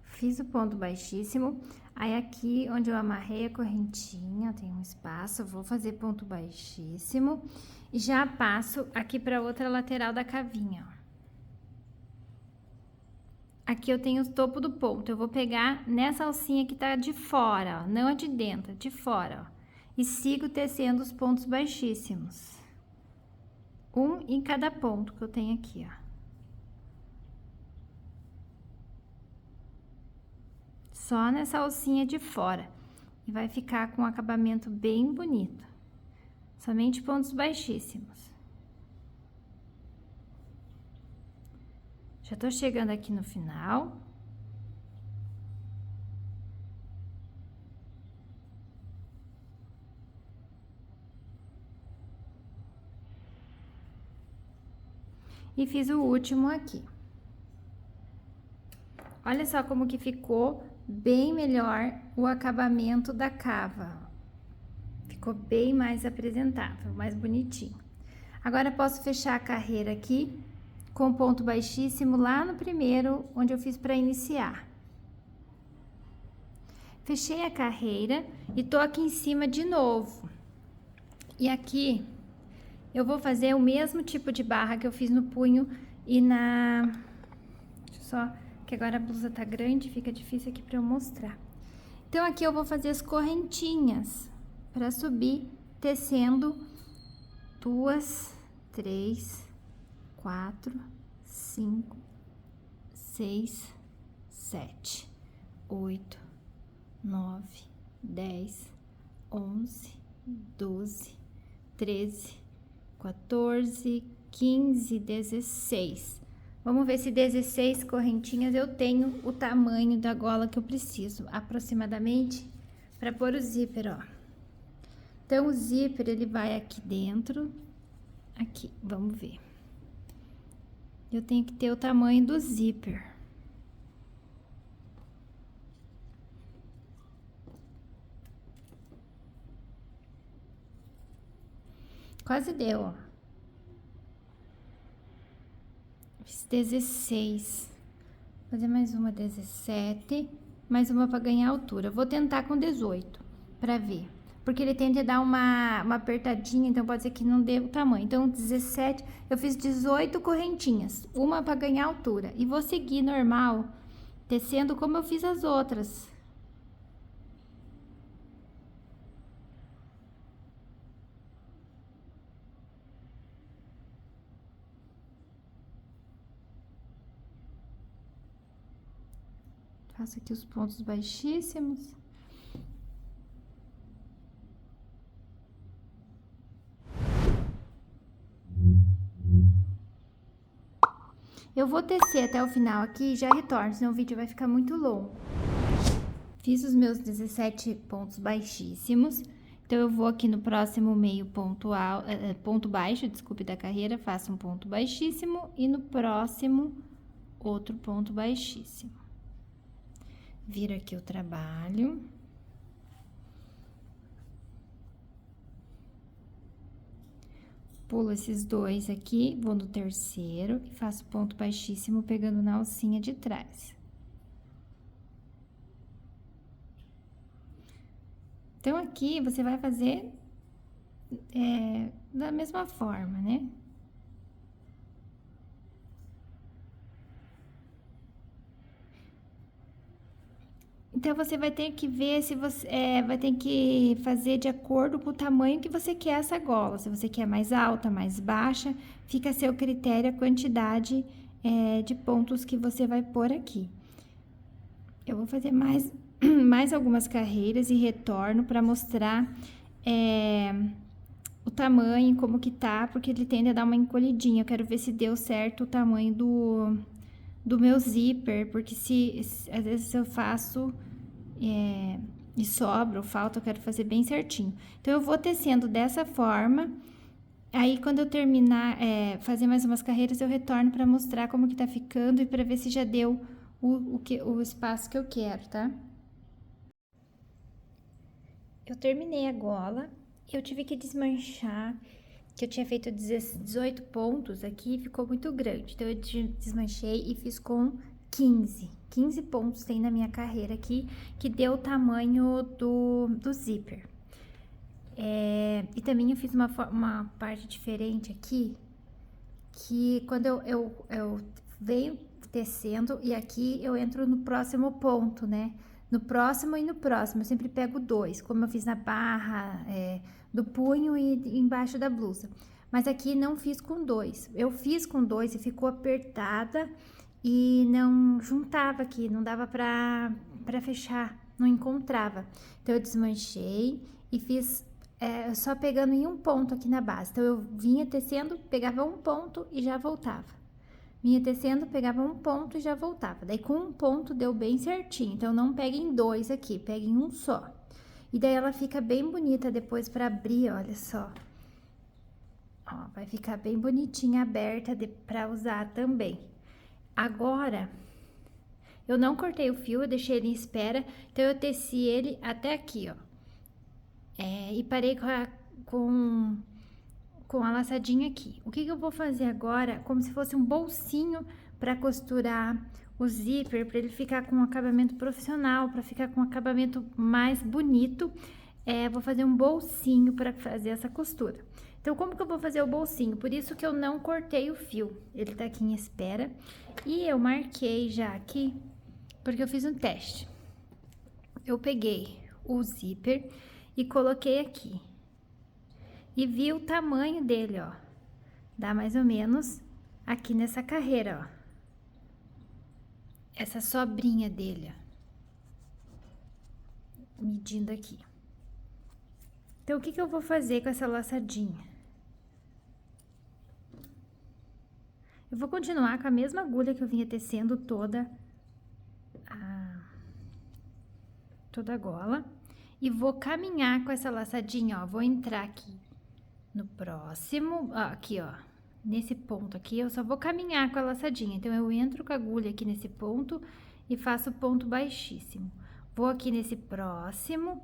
Fiz o ponto baixíssimo. Aí, aqui onde eu amarrei a correntinha, tem um espaço, eu vou fazer ponto baixíssimo. E já passo aqui pra outra lateral da cavinha, ó. Aqui eu tenho o topo do ponto, eu vou pegar nessa alcinha que tá de fora, ó, não a de dentro, de fora, ó. E sigo tecendo os pontos baixíssimos. Um em cada ponto que eu tenho aqui, ó. Só nessa alcinha de fora. E vai ficar com um acabamento bem bonito. Somente pontos baixíssimos. Já tô chegando aqui no final. E fiz o último aqui. Olha só como que ficou bem melhor o acabamento da cava. Ficou bem mais apresentável, mais bonitinho. Agora, posso fechar a carreira aqui com ponto baixíssimo lá no primeiro, onde eu fiz para iniciar. Fechei a carreira e tô aqui em cima de novo. E aqui, eu vou fazer o mesmo tipo de barra que eu fiz no punho e na... Deixa eu só... que agora a blusa tá grande, fica difícil aqui pra eu mostrar. Então, aqui eu vou fazer as correntinhas pra subir, tecendo 2, 3, 4, 5, 6, 7, 8, 9, 10, 11, 12, 13, 14, 15, 16. Vamos ver se 16 correntinhas eu tenho o tamanho da gola que eu preciso, aproximadamente, para pôr o zíper, ó. Então, o zíper, ele vai aqui dentro, aqui, vamos ver. Eu tenho que ter o tamanho do zíper. Quase deu, ó. Fiz 16. Vou fazer mais uma 17, mais uma para ganhar altura. Vou tentar com 18 para ver, porque ele tende a dar uma apertadinha, então pode ser que não dê o tamanho. Então, 17, eu fiz 18 correntinhas, uma para ganhar altura. E vou seguir normal, tecendo como eu fiz as outras. Faço aqui os pontos baixíssimos. Eu vou tecer até o final aqui e já retorno, senão o vídeo vai ficar muito longo. Fiz os meus 17 pontos baixíssimos. Então, eu vou aqui no próximo meio ponto baixo, desculpe, da carreira, faço um ponto baixíssimo e no próximo, outro ponto baixíssimo. Viro aqui o trabalho. Pulo esses dois aqui, vou no terceiro e faço ponto baixíssimo pegando na alcinha de trás. Então, aqui você vai fazer da mesma forma, né? Então, você vai ter que ver se você vai ter que fazer de acordo com o tamanho que você quer essa gola. Se você quer mais alta, mais baixa, fica a seu critério a quantidade de pontos que você vai pôr aqui. Eu vou fazer mais algumas carreiras e retorno para mostrar o tamanho, como que tá, porque ele tende a dar uma encolhidinha. Eu quero ver se deu certo o tamanho do meu zíper, porque às vezes eu faço e sobra ou falta, eu quero fazer bem certinho. Então, eu vou tecendo dessa forma, aí quando eu terminar, fazer mais umas carreiras, eu retorno para mostrar como que tá ficando e para ver se já deu o espaço que eu quero, tá? Eu terminei a gola, eu tive que desmanchar, que eu tinha feito 18 pontos aqui, ficou muito grande. Então, eu desmanchei e fiz com 15 pontos tem na minha carreira aqui, que deu o tamanho do zíper. E também eu fiz uma parte diferente aqui, que quando eu venho tecendo, e aqui eu entro no próximo ponto, né? No próximo e no próximo, eu sempre pego 2, como eu fiz na barra do punho e embaixo da blusa. Mas aqui não fiz com 2. Eu fiz com 2 e ficou apertada e não juntava aqui, não dava pra fechar, não encontrava. Então, eu desmanchei e fiz só pegando em um ponto aqui na base. Então, eu vinha tecendo, pegava um ponto e já voltava. Vinha tecendo, pegava um ponto e já voltava. Daí, com um ponto, deu bem certinho. Então, não pegue em 2 aqui, pegue em um só. E daí, ela fica bem bonita depois pra abrir, olha só. Ó, vai ficar bem bonitinha, aberta pra usar também. Agora, eu não cortei o fio, eu deixei ele em espera. Então, eu teci ele até aqui, ó. E parei com a laçadinha aqui. O que eu vou fazer agora, como se fosse um bolsinho para costurar o zíper, para ele ficar com um acabamento profissional, para ficar com um acabamento mais bonito, vou fazer um bolsinho para fazer essa costura. Então, como que eu vou fazer o bolsinho? Por isso que eu não cortei o fio, ele tá aqui em espera. E eu marquei já aqui, porque eu fiz um teste. Eu peguei o zíper e coloquei aqui. E vi o tamanho dele, ó. Dá mais ou menos aqui nessa carreira, ó. Essa sobrinha dele, ó. Medindo aqui. Então, o que eu vou fazer com essa laçadinha? Eu vou continuar com a mesma agulha que eu vinha tecendo toda a gola. E vou caminhar com essa laçadinha, ó. Vou entrar aqui no próximo, aqui, ó, nesse ponto aqui, eu só vou caminhar com a laçadinha. Então, eu entro com a agulha aqui nesse ponto e faço ponto baixíssimo. Vou aqui nesse próximo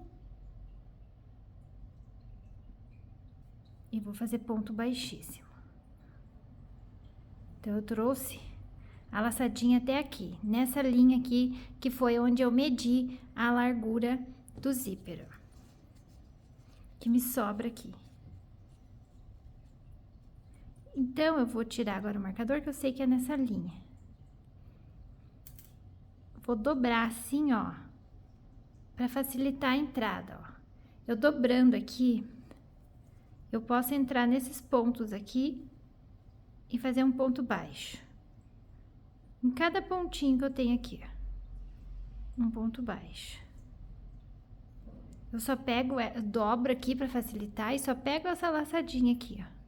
e vou fazer ponto baixíssimo. Então, eu trouxe a laçadinha até aqui, nessa linha aqui, que foi onde eu medi a largura do zíper, ó, que me sobra aqui. Então, eu vou tirar agora o marcador, que eu sei que é nessa linha. Vou dobrar assim, ó, pra facilitar a entrada, ó. Eu dobrando aqui, eu posso entrar nesses pontos aqui e fazer um ponto baixo. Em cada pontinho que eu tenho aqui, ó. um ponto baixo. Eu só pego, dobro aqui pra facilitar e só pego essa laçadinha aqui, ó.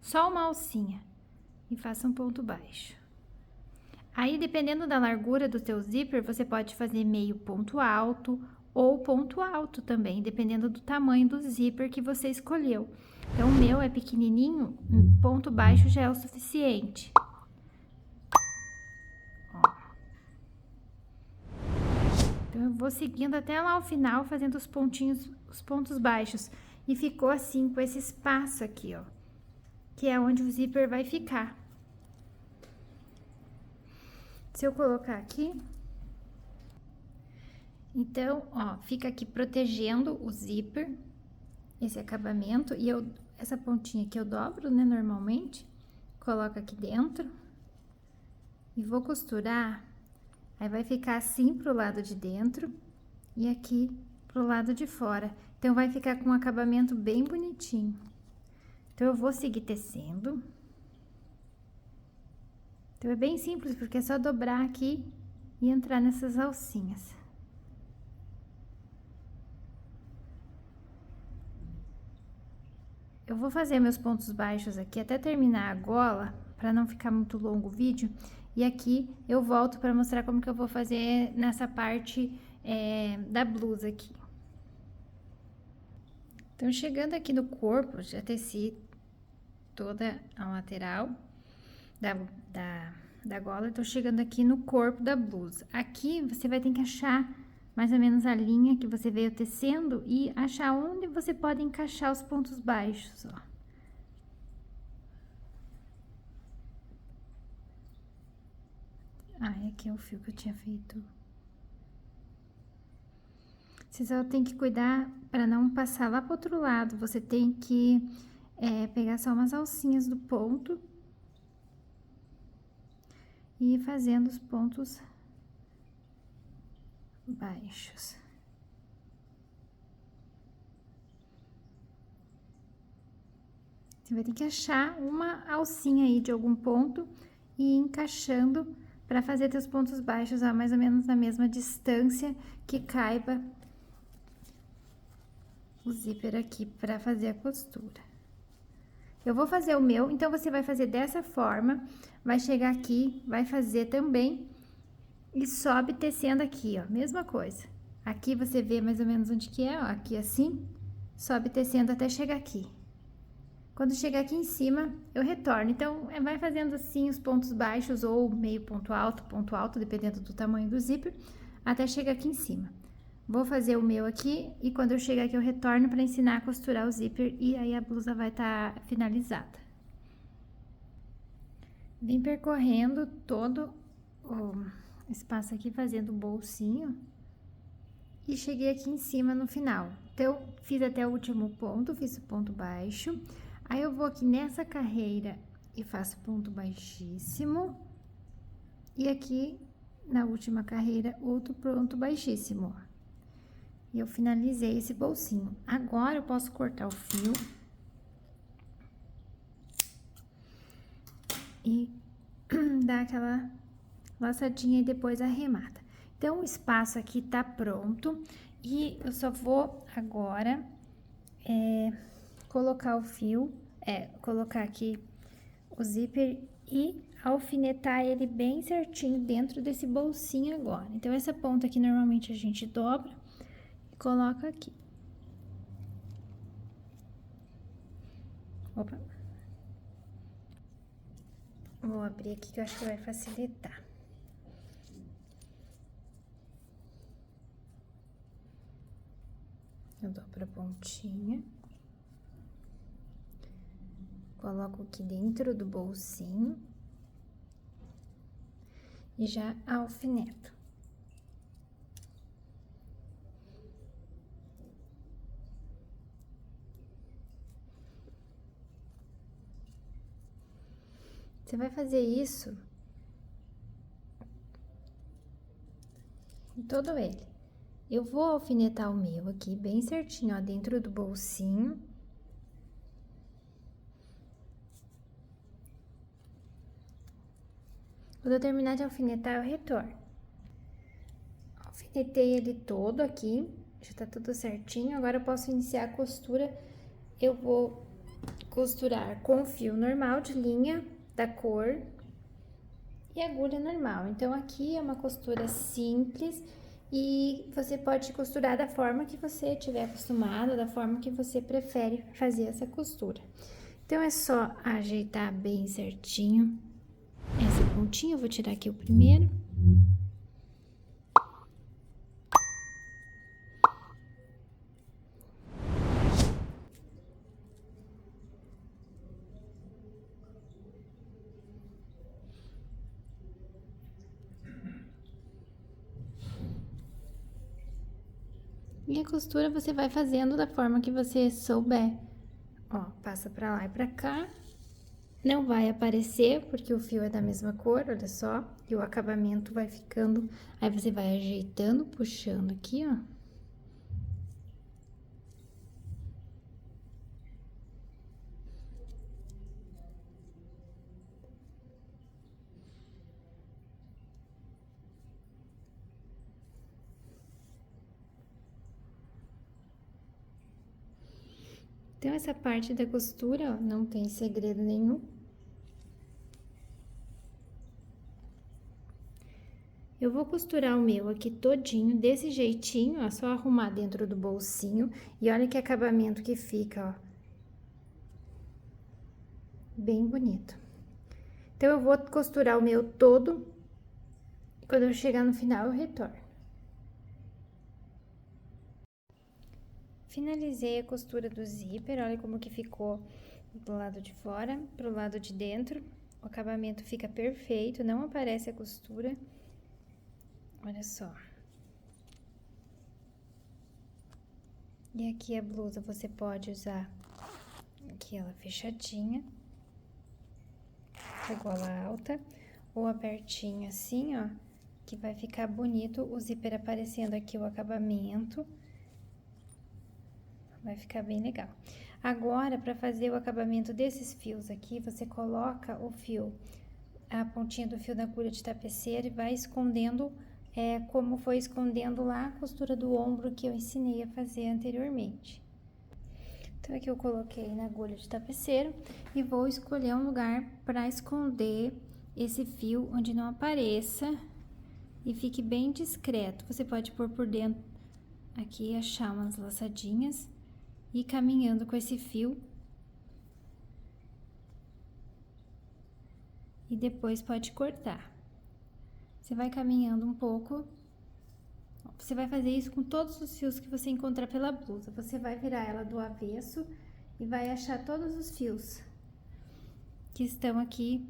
Só uma alcinha e faço um ponto baixo. Aí, dependendo da largura do teu zíper, você pode fazer meio ponto alto ou ponto alto também, dependendo do tamanho do zíper que você escolheu. Então, o meu é pequenininho, ponto baixo já é o suficiente. Então, eu vou seguindo até lá ao final, fazendo os pontinhos, os pontos baixos. E ficou assim, com esse espaço aqui, ó. Que é onde o zíper vai ficar. Se eu colocar aqui... Então, ó, fica aqui protegendo o zíper, esse acabamento. E essa pontinha aqui eu dobro, né, normalmente. Coloco aqui dentro. E vou costurar... Aí, vai ficar assim pro lado de dentro e aqui pro lado de fora. Então, vai ficar com um acabamento bem bonitinho. Então, eu vou seguir tecendo. Então, é bem simples, porque é só dobrar aqui e entrar nessas alcinhas. Eu vou fazer meus pontos baixos aqui até terminar a gola, para não ficar muito longo o vídeo. E aqui eu volto para mostrar como que eu vou fazer nessa parte da blusa aqui. Então, chegando aqui no corpo, já teci toda a lateral da gola. Tô chegando aqui no corpo da blusa. Aqui, você vai ter que achar mais ou menos a linha que você veio tecendo e achar onde você pode encaixar os pontos baixos, ó. Aqui é o fio que eu tinha feito. Você só tem que cuidar para não passar lá pro outro lado. Você tem que pegar só umas alcinhas do ponto e ir fazendo os pontos baixos. Você vai ter que achar uma alcinha aí de algum ponto e ir encaixando para fazer teus pontos baixos, ó, mais ou menos na mesma distância que caiba o zíper aqui para fazer a costura. Eu vou fazer o meu, então você vai fazer dessa forma, vai chegar aqui, vai fazer também e sobe tecendo aqui, ó, mesma coisa. Aqui você vê mais ou menos onde que é, ó, aqui assim, sobe tecendo até chegar aqui. Quando chegar aqui em cima, eu retorno. Então, vai fazendo assim os pontos baixos ou meio ponto alto, dependendo do tamanho do zíper, até chegar aqui em cima. Vou fazer o meu aqui e quando eu chegar aqui eu retorno para ensinar a costurar o zíper e aí a blusa vai estar finalizada. Vim percorrendo todo o espaço aqui, fazendo o bolsinho e cheguei aqui em cima no final. Então, fiz até o último ponto, fiz o ponto baixo. Aí, eu vou aqui nessa carreira e faço ponto baixíssimo. E aqui, na última carreira, outro ponto baixíssimo, ó. E eu finalizei esse bolsinho. Agora, eu posso cortar o fio. E dar aquela laçadinha e depois arremata. Então, o espaço aqui tá pronto. E eu só vou agora... colocar o fio, colocar aqui o zíper e alfinetar ele bem certinho dentro desse bolsinho agora. Então, essa ponta aqui, normalmente, a gente dobra e coloca aqui. Opa. Vou abrir aqui que eu acho que vai facilitar. Eu dobro a pontinha. Coloco aqui dentro do bolsinho e já alfineto. Você vai fazer isso em todo ele. Eu vou alfinetar o meu aqui bem certinho, ó, dentro do bolsinho. Quando eu terminar de alfinetar, eu retorno. Ó, Alfinetei ele todo aqui, já tá tudo certinho. Agora eu posso iniciar a costura. Eu vou costurar com fio normal de linha da cor e agulha normal. Então, aqui é uma costura simples e você pode costurar da forma que você estiver acostumado, da forma que você prefere fazer essa costura. Então, é só ajeitar bem certinho essa pontinha. Eu vou tirar aqui o primeiro. E a costura você vai fazendo da forma que você souber. Ó, passa pra lá e pra cá. Não vai aparecer, porque o fio é da mesma cor, olha só. E o acabamento vai ficando... Aí você vai ajeitando, puxando aqui, ó. Então, essa parte da costura, ó, não tem segredo nenhum. Eu vou costurar o meu aqui todinho, desse jeitinho, ó, só arrumar dentro do bolsinho. E olha que acabamento que fica, ó. Bem bonito. Então, eu vou costurar o meu todo. Quando eu chegar no final, eu retorno. Finalizei a costura do zíper, olha como que ficou do lado de fora pro lado de dentro. O acabamento fica perfeito, não aparece a costura. Olha só. E aqui a blusa você pode usar aqui ela fechadinha, com a gola alta, ou abertinha assim, ó, que vai ficar bonito o zíper aparecendo aqui o acabamento. Vai ficar bem legal. Agora, para fazer o acabamento desses fios aqui, você coloca o fio, a pontinha do fio da agulha de tapeceiro e vai escondendo, como foi escondendo lá a costura do ombro que eu ensinei a fazer anteriormente. Então, aqui eu coloquei na agulha de tapeceiro e vou escolher um lugar para esconder esse fio onde não apareça e fique bem discreto. Você pode pôr por dentro aqui, achar umas laçadinhas. E caminhando com esse fio. E depois pode cortar. Você vai caminhando um pouco. Você vai fazer isso com todos os fios que você encontrar pela blusa. Você vai virar ela do avesso e vai achar todos os fios que estão aqui.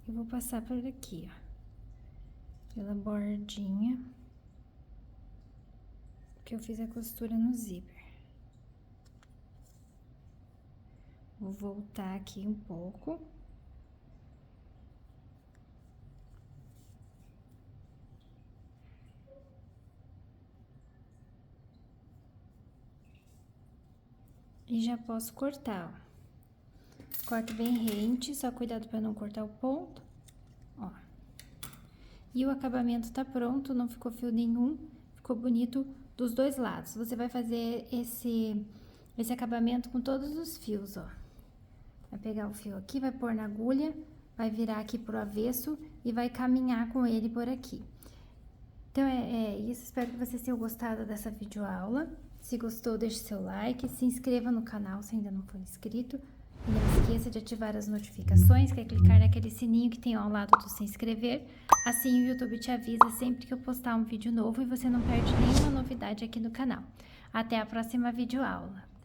Eu vou passar por aqui, ó. Pela bordinha. Que eu fiz a costura no zíper. Vou voltar aqui um pouco. E já posso cortar, ó. Corto bem rente, só cuidado para não cortar o ponto, ó. E o acabamento tá pronto, não ficou fio nenhum, ficou bonito dos dois lados. Você vai fazer esse acabamento com todos os fios, ó. Vai pegar o fio aqui, vai pôr na agulha, vai virar aqui pro avesso e vai caminhar com ele por aqui. Então, é isso. Espero que vocês tenham gostado dessa videoaula. Se gostou, deixe seu like, se inscreva no canal se ainda não for inscrito. E não esqueça de ativar as notificações, que é clicar naquele sininho que tem ao lado do se inscrever. Assim o YouTube te avisa sempre que eu postar um vídeo novo e você não perde nenhuma novidade aqui no canal. Até a próxima videoaula!